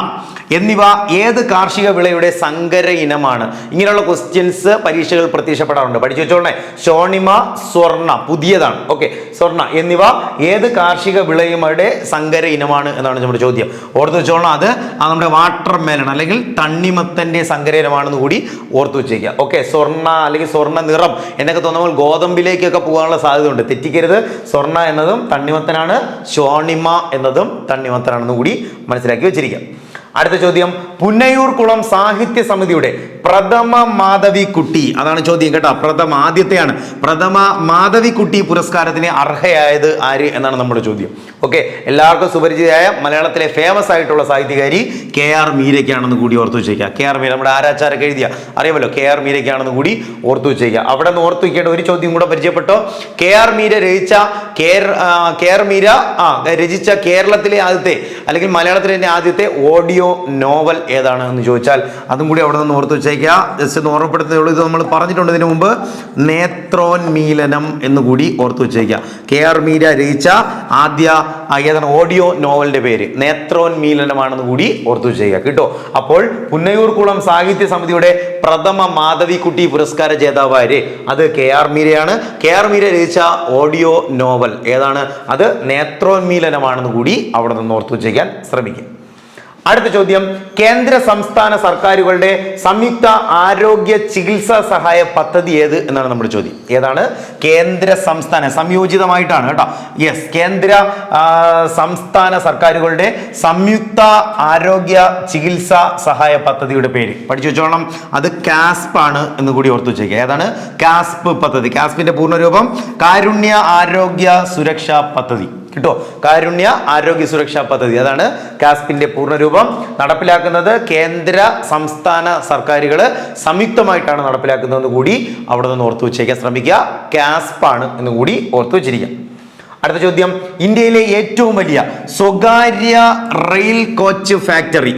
എന്നിവ ഏത് കാർഷിക വിളയുടെ സങ്കര ഇനമാണ്? ഇങ്ങനെയുള്ള ക്വസ്റ്റ്യൻസ് പരീക്ഷകൾ പ്രത്യക്ഷപ്പെടാറുണ്ട്. പഠിച്ചു വെച്ചോളേ. ഷോണിമ, സ്വർണ്ണ, പുതിയതാണ്. ഓക്കെ, സ്വർണ്ണ എന്നിവ ഏത് കാർഷിക വിളയുടെ സങ്കര ഇനമാണ് എന്നാണ് നമ്മുടെ ചോദ്യം. ഓർത്തു വെച്ചോളണം. അത് നമ്മുടെ വാട്ടർ മേലൺ അല്ലെങ്കിൽ തണ്ണിമത്തന്റെ സങ്കര ഇനമാണെന്ന് കൂടി ഓർത്തു വെച്ചേക്കുക. ഓക്കെ, സ്വർണ്ണ അല്ലെങ്കിൽ സ്വർണ്ണ നിറം എന്നൊക്കെ തോന്നുമ്പോൾ ഗോതമ്പിലേക്കൊക്കെ പോകാനുള്ള സാധ്യത ഉണ്ട്. തെറ്റിക്കരുത്. സ്വർണ്ണ എന്നതും തണ്ണിമത്തനാണ്, ഷോണിമ എന്നതും തണ്ണിമത്തനാണെന്ന് കൂടി മനസ്സിലാക്കി വെച്ചിരിക്കുക. അടുത്ത ചോദ്യം, പുന്നയൂർകുളം സാഹിത്യ സമിതിയുടെ പ്രഥമ മാധവിക്കുട്ടി, അതാണ് ചോദ്യം കേട്ടോ. ആദ്യത്തെയാണ് പ്രഥമ മാധവിക്കുട്ടി പുരസ്കാരത്തിന് അർഹയായത് ആര് എന്നാണ് നമ്മുടെ ചോദ്യം. ഓക്കെ, എല്ലാവർക്കും സുപരിചിതയായ മലയാളത്തിലെ ഫേമസ് ആയിട്ടുള്ള സാഹിത്യകാരി KR മീരയ്ക്കാണെന്ന് കൂടി ഓർത്തു വെച്ചേക്കുക. KR മീര നമ്മുടെ ആരാച്ചാരൊക്കെ എഴുതിയ അറിയാമല്ലോ. KR മീരയ്ക്കാണെന്ന് കൂടി ഓർത്തു വെച്ചേക്കുക. അവിടെ നിന്ന് ഓർത്തു വെക്കേണ്ട ഒരു ചോദ്യം കൂടെ പരിചയപ്പെട്ടോ. KR മീര രചിച്ച കേരളത്തിലെ ആദ്യത്തെ അല്ലെങ്കിൽ മലയാളത്തിലെ ആദ്യത്തെ ഓഡിയോ നോവൽ ഏതാണ് എന്ന് ചോദിച്ചാൽ അതും കൂടി അവിടെ നിന്ന് ഓർത്തു വെച്ചേക്കുക. ജസ്റ്റ് ഒന്ന് ഓർമ്മപ്പെടുത്തുന്നേ. ഇത് നമ്മൾ പറഞ്ഞിട്ടുണ്ട് ഇതിനു മുമ്പ്. നേത്രോന്മീലനം എന്ന് കൂടി ഓർത്തു വെച്ചേക്കുക. KR മീര രചിച്ച ആദ്യ ഏതാണ് ഓഡിയോ നോവലിന്റെ പേര്? നേത്രോന്മീലനമാണെന്ന് കൂടി ഓർത്തു വെച്ചേക്കുക കേട്ടോ. അപ്പോൾ പുന്നയൂർകുളം സാഹിത്യ സമിതിയുടെ പ്രഥമ മാധവിക്കുട്ടി പുരസ്കാര ജേതാവാര്? അത് KR മീരയാണ്. KR മീര രചിച്ച ഓഡിയോ നോവൽ ഏതാണ്? അത് നേത്രോന്മീലനമാണെന്ന് കൂടി അവിടെ നിന്ന് ഓർത്തു വെച്ചേക്കാൻ ശ്രമിക്കും. അടുത്ത ചോദ്യം, കേന്ദ്ര സംസ്ഥാന സർക്കാരുകളുടെ സംയുക്ത ആരോഗ്യ ചികിത്സാ സഹായ പദ്ധതി ഏത് എന്നാണ് നമ്മുടെ ചോദ്യം. ഏതാണ്? കേന്ദ്ര സംസ്ഥാന സംയോജിതമായിട്ടാണ് കേട്ടോ. യെസ്, കേന്ദ്ര സംസ്ഥാന സർക്കാരുകളുടെ സംയുക്ത ആരോഗ്യ ചികിത്സാ സഹായ പദ്ധതിയുടെ പേര് പഠിച്ചു വെച്ചോളണം. അത് കാസ്പ് ആണ് എന്ന് കൂടി ഓർത്തു വെച്ചേക്കുക. ഏതാണ്? കാസ്പ് പദ്ധതി. കാസ്പിന്റെ പൂർണ്ണരൂപം കാരുണ്യ ആരോഗ്യ സുരക്ഷാ പദ്ധതി കേട്ടോ. കാരുണ്യ ആരോഗ്യ സുരക്ഷാ പദ്ധതി, അതാണ് കാസ്പിന്റെ പൂർണ്ണരൂപം. നടപ്പിലാക്കുന്നത് കേന്ദ്ര സംസ്ഥാന സർക്കാരുകൾ സംയുക്തമായിട്ടാണ് നടപ്പിലാക്കുന്നതെന്ന് കൂടി അവിടെ നിന്ന് ഓർത്തു വെച്ചേക്കാൻ ശ്രമിക്കുക. കാസ്പ് ആണ് എന്ന് കൂടി ഓർത്തു വെച്ചിരിക്കുക. അടുത്ത ചോദ്യം, ഇന്ത്യയിലെ ഏറ്റവും വലിയ സ്വകാര്യ റെയിൽ കോച്ച് ഫാക്ടറി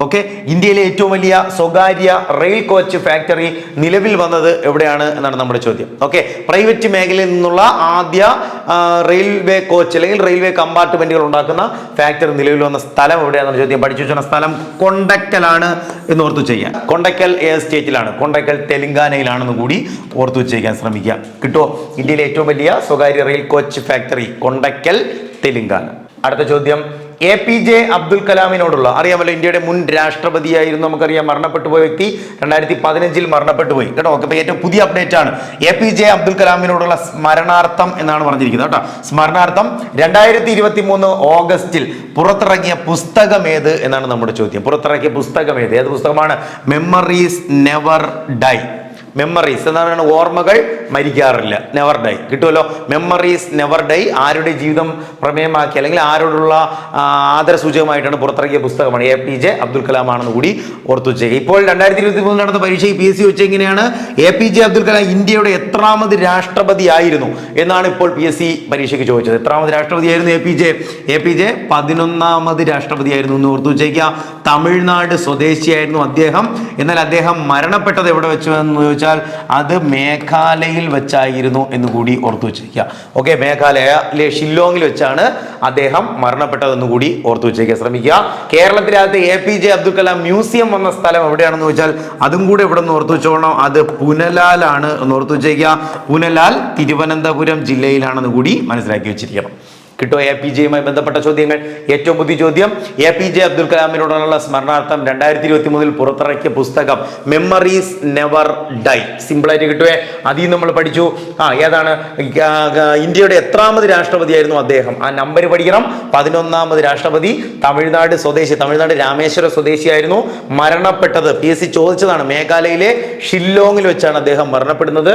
ഓക്കെ, ഇന്ത്യയിലെ ഏറ്റവും വലിയ സ്വകാര്യ റെയിൽ കോച്ച് ഫാക്ടറി നിലവിൽ വന്നത് എവിടെയാണ് എന്നാണ് നമ്മുടെ ചോദ്യം. ഓക്കെ, പ്രൈവറ്റ് മേഖലയിൽ നിന്നുള്ള ആദ്യ റെയിൽവേ കോച്ച് അല്ലെങ്കിൽ റെയിൽവേ കമ്പാർട്ട്മെന്റുകൾ ഉണ്ടാക്കുന്ന ഫാക്ടറി നിലവിൽ വന്ന സ്ഥലം എവിടെയാണെന്ന ചോദ്യം. പഠിച്ചു വെച്ച സ്ഥലം കൊണ്ടക്കലാണ് എന്ന് ഓർത്തു ചെയ്യാം. കൊണ്ടക്കൽ ഏത് സ്റ്റേറ്റിലാണ്? കൊണ്ടക്കൽ തെലങ്കാനയിലാണെന്ന് കൂടി ഓർത്തു വെച്ചേക്കാൻ ശ്രമിക്കുക. കിട്ടുമോ? ഇന്ത്യയിലെ ഏറ്റവും വലിയ സ്വകാര്യ rail coach factory Kondakal, Telangana. അടുത്ത ചോദ്യം, APJ അബ്ദുൽ കലാമിനോടുള്ള, അറിയാമല്ലോ ഇന്ത്യയുടെ മുൻ രാഷ്ട്രപതിയായിരുന്നു, നമുക്കറിയാം, മരണപ്പെട്ടു പോയ വ്യക്തി 2015 മരണപ്പെട്ടു പോയി കേട്ടോ. ഓക്കെ, ഏറ്റവും പുതിയ അപ്ഡേറ്റ് ആണ്. APJ അബ്ദുൽ കലാമിനോടുള്ള സ്മരണാർത്ഥം എന്നാണ് പറഞ്ഞിരിക്കുന്നത് കേട്ടോ. സ്മരണാർത്ഥം 2023 ഓഗസ്റ്റിൽ പുറത്തിറങ്ങിയ പുസ്തകം ഏത് എന്നാണ് നമ്മുടെ ചോദ്യം. പുറത്തിറങ്ങിയ പുസ്തകം ഏത്? ഏത് പുസ്തകമാണ്? Memories never dye. മെമ്മറീസ് എന്താണ്? ഓർമ്മകൾ മരിക്കാറില്ല, നെവർ ഡൈ. കിട്ടുമല്ലോ, മെമ്മറീസ് നെവർ ഡൈ. ആരുടെ ജീവിതം പ്രമേയമാക്കി അല്ലെങ്കിൽ ആരോടുള്ള ആദരസൂചകമായിട്ടാണ് പുറത്തിറക്കിയ പുസ്തകമാണ്. APJ അബ്ദുൽ കലാം ആണെന്ന് കൂടി ഓർത്തു വെച്ചേക്കുക. ഇപ്പോൾ 2023 നടന്ന പരീക്ഷയിൽ PSC വെച്ച് എങ്ങനെയാണ്? APJ അബ്ദുൽ കലാം ഇന്ത്യയുടെ എത്രാമത് രാഷ്ട്രപതി ആയിരുന്നു എന്നാണ് ഇപ്പോൾ PSC പരീക്ഷയ്ക്ക് ചോദിച്ചത്. എത്രാമത് രാഷ്ട്രപതിയായിരുന്നു APJ? APJ 11ാമത് രാഷ്ട്രപതിയായിരുന്നു എന്ന് ഓർത്തു വെച്ചേക്കുക. തമിഴ്നാട് സ്വദേശിയായിരുന്നു അദ്ദേഹം. എന്നാൽ അദ്ദേഹം മരണപ്പെട്ടത് എവിടെ വെച്ച് എന്ന് ചോദിച്ചാൽ അത് മേഘാലയയിൽ വെച്ചായിരുന്നു എന്ന് കൂടി ഓർത്തു വെച്ചിരിക്കുക. ഓക്കെ, മേഘാലയയിലെ ഷില്ലോങ്ങിൽ വെച്ചാണ് അദ്ദേഹം മരണപ്പെട്ടതെന്ന് കൂടി ഓർത്തു വെച്ചേക്കാൻ ശ്രമിക്കുക. കേരളത്തിനകത്ത് APJ അബ്ദുൽ കലാം മ്യൂസിയം വന്ന സ്ഥലം എവിടെയാണെന്ന് ചോദിച്ചാൽ അതും കൂടെ ഇവിടെ നിന്ന് ഓർത്തു വെച്ചോളണം. അത് പുനലാൽ ആണ് എന്ന് ഓർത്തു വെച്ചേക്കുക. പുനലാൽ തിരുവനന്തപുരം ജില്ലയിലാണെന്ന് കൂടി മനസ്സിലാക്കി വെച്ചിരിക്കണം. കിട്ടോ APJയുമായി ബന്ധപ്പെട്ട ചോദ്യങ്ങൾ. ഏറ്റവും പുതിയ ചോദ്യം, APJ അബ്ദുൽ കലാമിനോടുള്ള സ്മരണാർത്ഥം 2023 പുറത്തിറക്കിയ പുസ്തകം മെമ്മറീസ് നെവർ ഡൈ. സിമ്പിളായിട്ട് കിട്ടുവേ. അതിൽ നമ്മൾ പഠിച്ചു ഏതാണ് ഇന്ത്യയുടെ എത്രാമത് രാഷ്ട്രപതിയായിരുന്നു അദ്ദേഹം. ആ നമ്പർ പഠിക്കണം. 11ാമത് രാഷ്ട്രപതി. തമിഴ്നാട് സ്വദേശി, തമിഴ്നാട് രാമേശ്വര സ്വദേശിയായിരുന്നു. മരണപ്പെട്ടത് PSC ചോദിച്ചതാണ്. മേഘാലയയിലെ ഷില്ലോങ്ങിൽ വെച്ചാണ് അദ്ദേഹം മരണപ്പെടുന്നത്.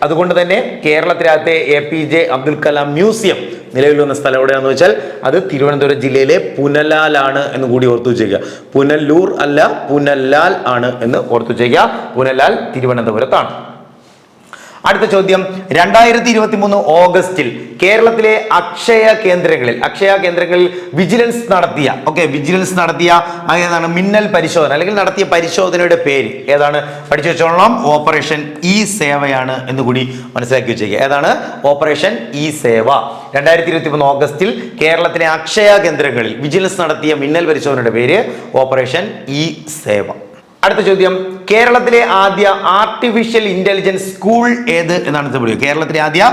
അതുകൊണ്ട് തന്നെ കേരളത്തിനകത്തെ APJ അബ്ദുൽ കലാം മ്യൂസിയം നിലവിൽ വന്ന സ്ഥലം എവിടെയാണെന്ന് വെച്ചാൽ അത് തിരുവനന്തപുരം ജില്ലയിലെ പുനലാലാണ് എന്ന് കൂടി ഓർത്തു വെച്ചേക്കുക. പുനലൂർ അല്ല, പുനലാൽ ആണ് എന്ന് ഓർത്തു വെച്ചേക്കുക. പുനലാൽ തിരുവനന്തപുരത്താണ്. അടുത്ത ചോദ്യം, 2023 ഓഗസ്റ്റിൽ കേരളത്തിലെ അക്ഷയ കേന്ദ്രങ്ങളിൽ വിജിലൻസ് നടത്തിയ ഏതാണ്? മിന്നൽ പരിശോധന അല്ലെങ്കിൽ നടത്തിയ പരിശോധനയുടെ പേര് ഏതാണ്? പഠിച്ചു വെച്ചോളണം. ഓപ്പറേഷൻ ഇ സേവയാണ് എന്ന് കൂടി മനസ്സിലാക്കി വെച്ചേക്കുക. ഏതാണ്? ഓപ്പറേഷൻ ഇ സേവ. 2023 ഓഗസ്റ്റിൽ കേരളത്തിലെ അക്ഷയ കേന്ദ്രങ്ങളിൽ വിജിലൻസ് നടത്തിയ മിന്നൽ പരിശോധനയുടെ പേര് ഓപ്പറേഷൻ ഇ സേവ. അടുത്ത ചോദ്യം, കേരളത്തിലെ ആദ്യ ആർട്ടിഫിഷ്യൽ ഇന്റലിജൻസ് സ്കൂൾ ഏത് എന്നാണ് ചോദ്യം. കേരളത്തിലെ ആദ്യ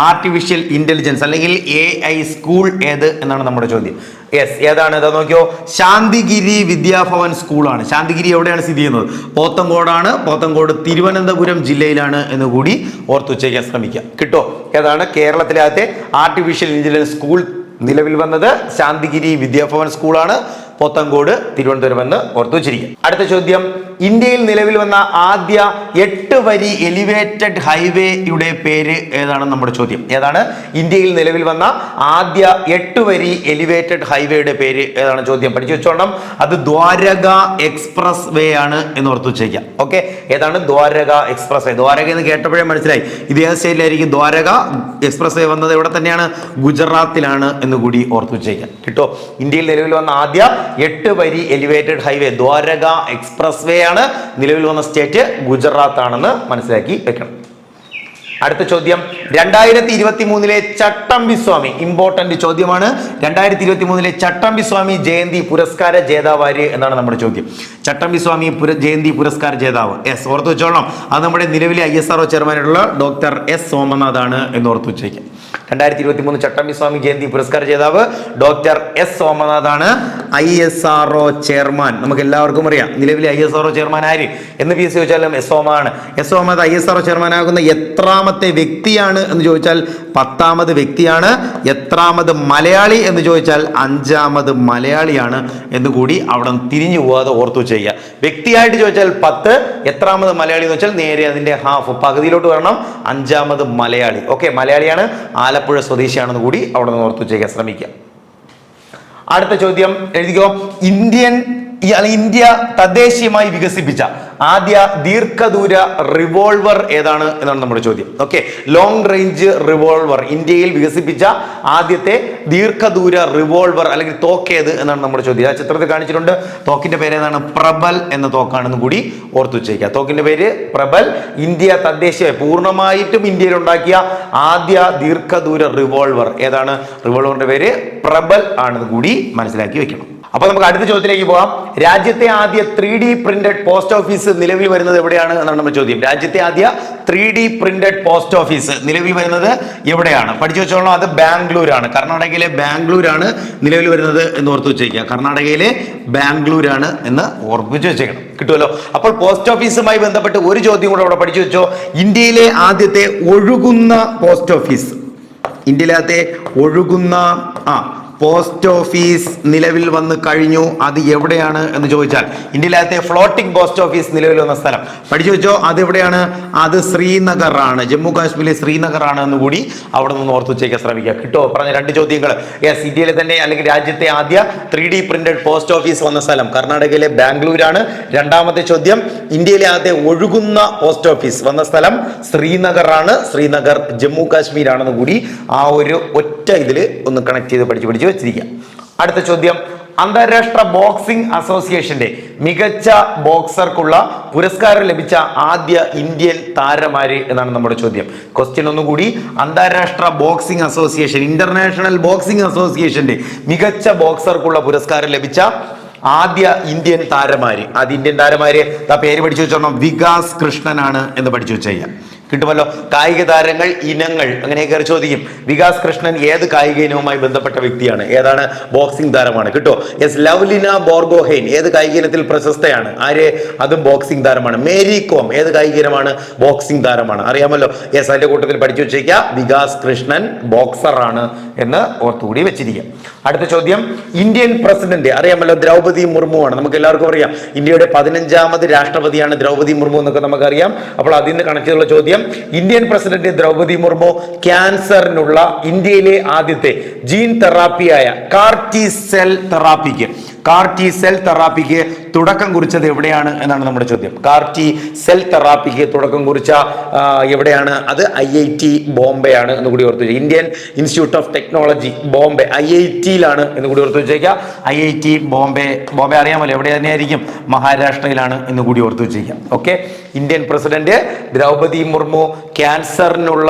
ആർട്ടിഫിഷ്യൽ ഇന്റലിജൻസ് അല്ലെങ്കിൽ AI സ്കൂൾ ഏത് എന്നാണ് നമ്മുടെ ചോദ്യം. യെസ്, ഏതാണ്? ഇതാ നോക്കിയോ, ശാന്തിഗിരി വിദ്യാഭവൻ സ്കൂളാണ്. ശാന്തിഗിരി എവിടെയാണ് സ്ഥിതി ചെയ്യുന്നത്? പോത്തങ്കോടാണ്. പോത്തങ്കോട് തിരുവനന്തപുരം ജില്ലയിലാണ് എന്ന് കൂടി ഓർത്തു വെച്ചേക്കാൻ ശ്രമിക്കുക. കിട്ടോ? ഏതാണ് കേരളത്തിലെ ആദ്യത്തെ ആർട്ടിഫിഷ്യൽ ഇന്റലിജൻസ് സ്കൂൾ നിലവിൽ വന്നത്? ശാന്തിഗിരി വിദ്യാഭവൻ സ്കൂളാണ്. പോത്തങ്കോട്, തിരുവനന്തപുരം എന്ന് ഓർത്തു വെച്ചിരിക്കുക. അടുത്ത ചോദ്യം, ഇന്ത്യയിൽ നിലവിൽ വന്ന ആദ്യ 8 വരി എലിവേറ്റഡ് ഹൈവേയുടെ പേര് ഏതാണെന്ന് നമ്മുടെ ചോദ്യം. ഏതാണ്? ഇന്ത്യയിൽ നിലവിൽ വന്ന ആദ്യ 8 വരി എലിവേറ്റഡ് ഹൈവേയുടെ പേര് ഏതാണ് ചോദ്യം. പഠിച്ചു വെച്ചോണം. അത് ദ്വാരക എക്സ്പ്രസ് വേ ആണ് എന്ന് ഓർത്തു വെച്ചേക്കാം. ഓക്കെ, ഏതാണ്? ദ്വാരക എക്സ്പ്രസ് വേ. ദ്വാരക എന്ന് കേട്ടപ്പോഴേ മനസ്സിലായി ഇത് ഏത് സ്റ്റേറ്റിലായിരിക്കും. ദ്വാരക എക്സ്പ്രസ് വേ വന്നത് എവിടെ തന്നെയാണ്? ഗുജറാത്തിലാണ് എന്ന് കൂടി ഓർത്തു വെച്ചേക്കാം. കിട്ടോ? ഇന്ത്യയിൽ നിലവിൽ വന്ന ആദ്യ 8 വരി elevated highway Dwarka expressway ആണ്. നിലവിൽ വന്ന സ്റ്റേറ്റ് ഗുജറാത്ത് ആണെന്ന് മനസ്സിലാക്കി വെക്കണം. അടുത്ത ചോദ്യം, 2023 ചട്ടമ്പിസ്വാമി, ഇമ്പോർട്ടന്റ് ചോദ്യമാണ്. 2023 ചട്ടമ്പിസ്വാമി ജയന്തി പുരസ്കാര ജേതാവ് എന്നാണ് നമ്മുടെ ചോദ്യം. ചട്ടമ്പിസ്വാമി ജയന്തി പുരസ്കാര ജേതാവ്. യെസ്, ഓർത്തു വെച്ചോളണം. അത് നമ്മുടെ നിലവിലെ ISRO ചെയർമാനായിട്ടുള്ള ഡോക്ടർ S സോമനാഥ് ആണ് എന്ന് ഓർത്തു വെച്ചേക്കാം. 2023 ചട്ടമ്പിസ്വാമി ജയന്തി പുരസ്കാര ജേതാവ് ഡോക്ടർ S സോമനാഥ് ആണ്. ISRO ചെയർമാൻ നമുക്ക് എല്ലാവർക്കും അറിയാം. നിലവിലെ ISRO ചെയർമാൻ ആര് എന്ന് PSC ചോദിച്ചാലും S Somanath. S Somanath ISRO chairman ആകുന്ന എത്രാമത്തെ വ്യക്തിയാണ് എന്ന് ചോദിച്ചാൽ 10ാമത് വ്യക്തിയാണ്. എത്രാമത് മലയാളി എന്ന് ചോദിച്ചാൽ 5ാമത് മലയാളിയാണ് എന്ന് കൂടി അവിടെ തിരിഞ്ഞു പോകാതെ ഓർത്തു ചെയ്യുക. വ്യക്തിയായിട്ട് ചോദിച്ചാൽ 10, എത്രാമത് മലയാളി എന്ന് വെച്ചാൽ നേരെ അതിന്റെ ഹാഫ് പകുതിയിലോട്ട് വരണം. 5ാമത് മലയാളി. ഓക്കെ, മലയാളിയാണ്. ആലപ്പുഴ സ്വദേശിയാണെന്ന് കൂടി അവിടെ നിന്ന് ഓർത്തു ചെയ്യാൻ ശ്രമിക്കുക. അടുത്ത ചോദ്യം എഴുതിക്കോ. ഇന്ത്യൻ ഇന്ത്യ തദ്ദേശീയമായി വികസിപ്പിച്ച ആദ്യ ദീർഘദൂര റിവോൾവർ ഏതാണ് എന്നാണ് നമ്മുടെ ചോദ്യം. ഓക്കെ, ലോങ് റേഞ്ച് റിവോൾവർ ഇന്ത്യയിൽ വികസിപ്പിച്ച ആദ്യത്തെ ദീർഘദൂര റിവോൾവർ അല്ലെങ്കിൽ തോക്ക് ഏത് എന്നാണ് നമ്മുടെ ചോദ്യം. ആ ചിത്രത്തിൽ കാണിച്ചിട്ടുണ്ട്. തോക്കിന്റെ പേര് ഏതാണ്? പ്രബൽ എന്ന തോക്കാണെന്ന് കൂടി ഓർത്തു വെച്ചേക്കുക. തോക്കിന്റെ പേര് പ്രബൽ. ഇന്ത്യ തദ്ദേശീയമായി പൂർണ്ണമായിട്ടും ഇന്ത്യയിൽ ഉണ്ടാക്കിയ ആദ്യ ദീർഘദൂര റിവോൾവർ ഏതാണ്? റിവോൾവറിന്റെ പേര് പ്രബൽ ആണെന്ന് കൂടി മനസ്സിലാക്കി വെക്കണം. അപ്പൊ നമുക്ക് അടുത്ത ചോദ്യത്തിലേക്ക് പോകാം. രാജ്യത്തെ ആദ്യ 3D പ്രിന്റഡ് പോസ്റ്റ് ഓഫീസ് നിലവിൽ വരുന്നത് എവിടെയാണ് എന്നാണ് നമ്മുടെ ചോദ്യം. രാജ്യത്തെ ആദ്യ 3D പ്രിന്റഡ് പോസ്റ്റ് ഓഫീസ് നിലവിൽ വരുന്നത് എവിടെയാണ്? പഠിച്ചു വെച്ചോളാം. അത് ബാംഗ്ലൂരാണ്. കർണാടകയിലെ ബാംഗ്ലൂരാണ് നിലവിൽ വരുന്നത് എന്ന് ഓർത്ത് വെച്ചേക്കുക. കർണാടകയിലെ ബാംഗ്ലൂരാണ് എന്ന് ഓർപ്പിച്ചു വെച്ചേക്കണം. കിട്ടുമല്ലോ. അപ്പോൾ പോസ്റ്റ് ഓഫീസുമായി ബന്ധപ്പെട്ട് ഒരു ചോദ്യം കൂടെ അവിടെ പഠിച്ചു വെച്ചോ. ഇന്ത്യയിലെ ആദ്യത്തെ ഒഴുകുന്ന പോസ്റ്റ് ഓഫീസ്, ഇന്ത്യയിലത്തെ ഒഴുകുന്ന പോസ്റ്റ് ഓഫീസ് നിലവിൽ വന്ന് കഴിഞ്ഞു. അത് എവിടെയാണ് എന്ന് ചോദിച്ചാൽ ഇന്ത്യയിലത്തെ ഫ്ലോട്ടിംഗ് പോസ്റ്റ് ഓഫീസ് നിലവിൽ വന്ന സ്ഥലം പഠിച്ചു വെച്ചോ. അത് എവിടെയാണ്? അത് ശ്രീനഗർ ആണ്. ജമ്മു കാശ്മീരിലെ ശ്രീനഗർ ആണ് എന്ന് കൂടി അവിടെ നിന്ന് ഓർത്ത് വെച്ചേക്കാൻ ശ്രമിക്കുക. കിട്ടോ? പറഞ്ഞ രണ്ട് ചോദ്യങ്ങൾ. യെസ്, ഇന്ത്യയിലെ തന്നെ അല്ലെങ്കിൽ രാജ്യത്തെ ആദ്യ 3D പ്രിന്റഡ് പോസ്റ്റ് ഓഫീസ് വന്ന സ്ഥലം കർണാടകയിലെ ബാംഗ്ലൂരാണ്. രണ്ടാമത്തെ ചോദ്യം, ഇന്ത്യയിലെ ആദ്യ ഒഴുകുന്ന പോസ്റ്റ് ഓഫീസ് വന്ന സ്ഥലം ശ്രീനഗർ ആണ്. ശ്രീനഗർ ജമ്മു കാശ്മീർ ആണെന്ന് കൂടി ആ ഒരു ഒറ്റ ഇതിൽ ഒന്ന് കണക്ട് ചെയ്ത് പഠിച്ചു വെച്ചിരിക്കുക. അടുത്ത ചോദ്യം, അന്താരാഷ്ട്ര ബോക്സിംഗ് അസോസിയേഷന്റെ മികച്ച ബോക്സർക്കുള്ള പുരസ്കാരം ലഭിച്ച ആദ്യ ഇന്ത്യൻ താരമാര് എന്നാണ് നമ്മുടെ ചോദ്യം. ക്വസ്റ്റ്യൻ ഒന്നുകൂടി. അന്താരാഷ്ട്ര ബോക്സിംഗ് അസോസിയേഷൻ, ഇന്റർനാഷണൽ ബോക്സിംഗ് അസോസിയേഷന്റെ മികച്ച ബോക്സർക്കുള്ള പുരസ്കാരം ലഭിച്ച ആദ്യ ഇന്ത്യൻ താരമാര്. ആദ്യ ഇന്ത്യൻ താരമാര് പേര് പഠിച്ചു വെച്ചോണം. വികാസ് കൃഷ്ണനാണ് എന്ന് പഠിച്ചു വെച്ചാൽ കിട്ടുമല്ലോ. കായിക താരങ്ങൾ, ഇനങ്ങൾ അങ്ങനെയൊക്കെ ചോദിക്കും. വികാസ് കൃഷ്ണൻ ഏത് കായിക ഇനവുമായി ബന്ധപ്പെട്ട വ്യക്തിയാണ്? ഏതാണ്? ബോക്സിംഗ് താരമാണ്. കിട്ടോ? യെസ്. ലവ്ലിന ബോർഗോഹെയ്ൻ ഏത് കായിക ഇനത്തിൽ പ്രശസ്തയാണ്? ആര്? അതും ബോക്സിംഗ് താരമാണ്. മേരി കോം ഏത് കായിക ഇനമാണ്? ബോക്സിംഗ് താരമാണ്. അറിയാമല്ലോ. യെസ്, അതിന്റെ കൂട്ടത്തിൽ പഠിച്ചു വെച്ചേക്കുക. വികാസ് കൃഷ്ണൻ ബോക്സർ ആണ് എന്ന് ഓർത്തുകൂടി വെച്ചിരിക്കുക. അടുത്ത ചോദ്യം, ഇന്ത്യൻ പ്രസിഡന്റ് അറിയാമല്ലോ, ദ്രൗപദി മുർമു ആണ്. നമുക്ക് എല്ലാവർക്കും അറിയാം. ഇന്ത്യയുടെ 15ാമത് രാഷ്ട്രപതിയാണ് ദ്രൗപദി മുർമു എന്നൊക്കെ നമുക്കറിയാം. അപ്പോൾ അതിൽ നിന്ന് കണക്ട് ചെയ്തുള്ള ചോദ്യം, ഇന്ത്യൻ പ്രസിഡന്റ് ദ്രൗപദി മുർമു ക്യാൻസറിനുള്ള ഇന്ത്യയിലെ ആദ്യത്തെ ജീൻ തെറാപ്പിയായ കാർടി സെൽ തെറാപ്പിക്ക് തുടക്കം കുറിച്ചത് എവിടെയാണ് എന്നാണ് നമ്മുടെ ചോദ്യം. കാർടി സെൽ തെറാപ്പിക്ക് തുടക്കം കുറിച്ച എവിടെയാണ്? അത് IIT ബോംബെ ആണ് എന്ന് കൂടി ഓർത്തു വെച്ചേക്കുക. Indian Institute of Technology Bombay IIT-യിലാണ് എന്ന് കൂടി ഓർത്തു വെച്ചേക്കുക. IIT ബോംബെ അറിയാമല്ലോ, എവിടെ തന്നെയായിരിക്കും? മഹാരാഷ്ട്രയിലാണ് എന്ന് കൂടി ഓർത്തു വെച്ചേക്കുക. Okay, Indian president Droupadi Murmu ക്യാൻസറിനുള്ള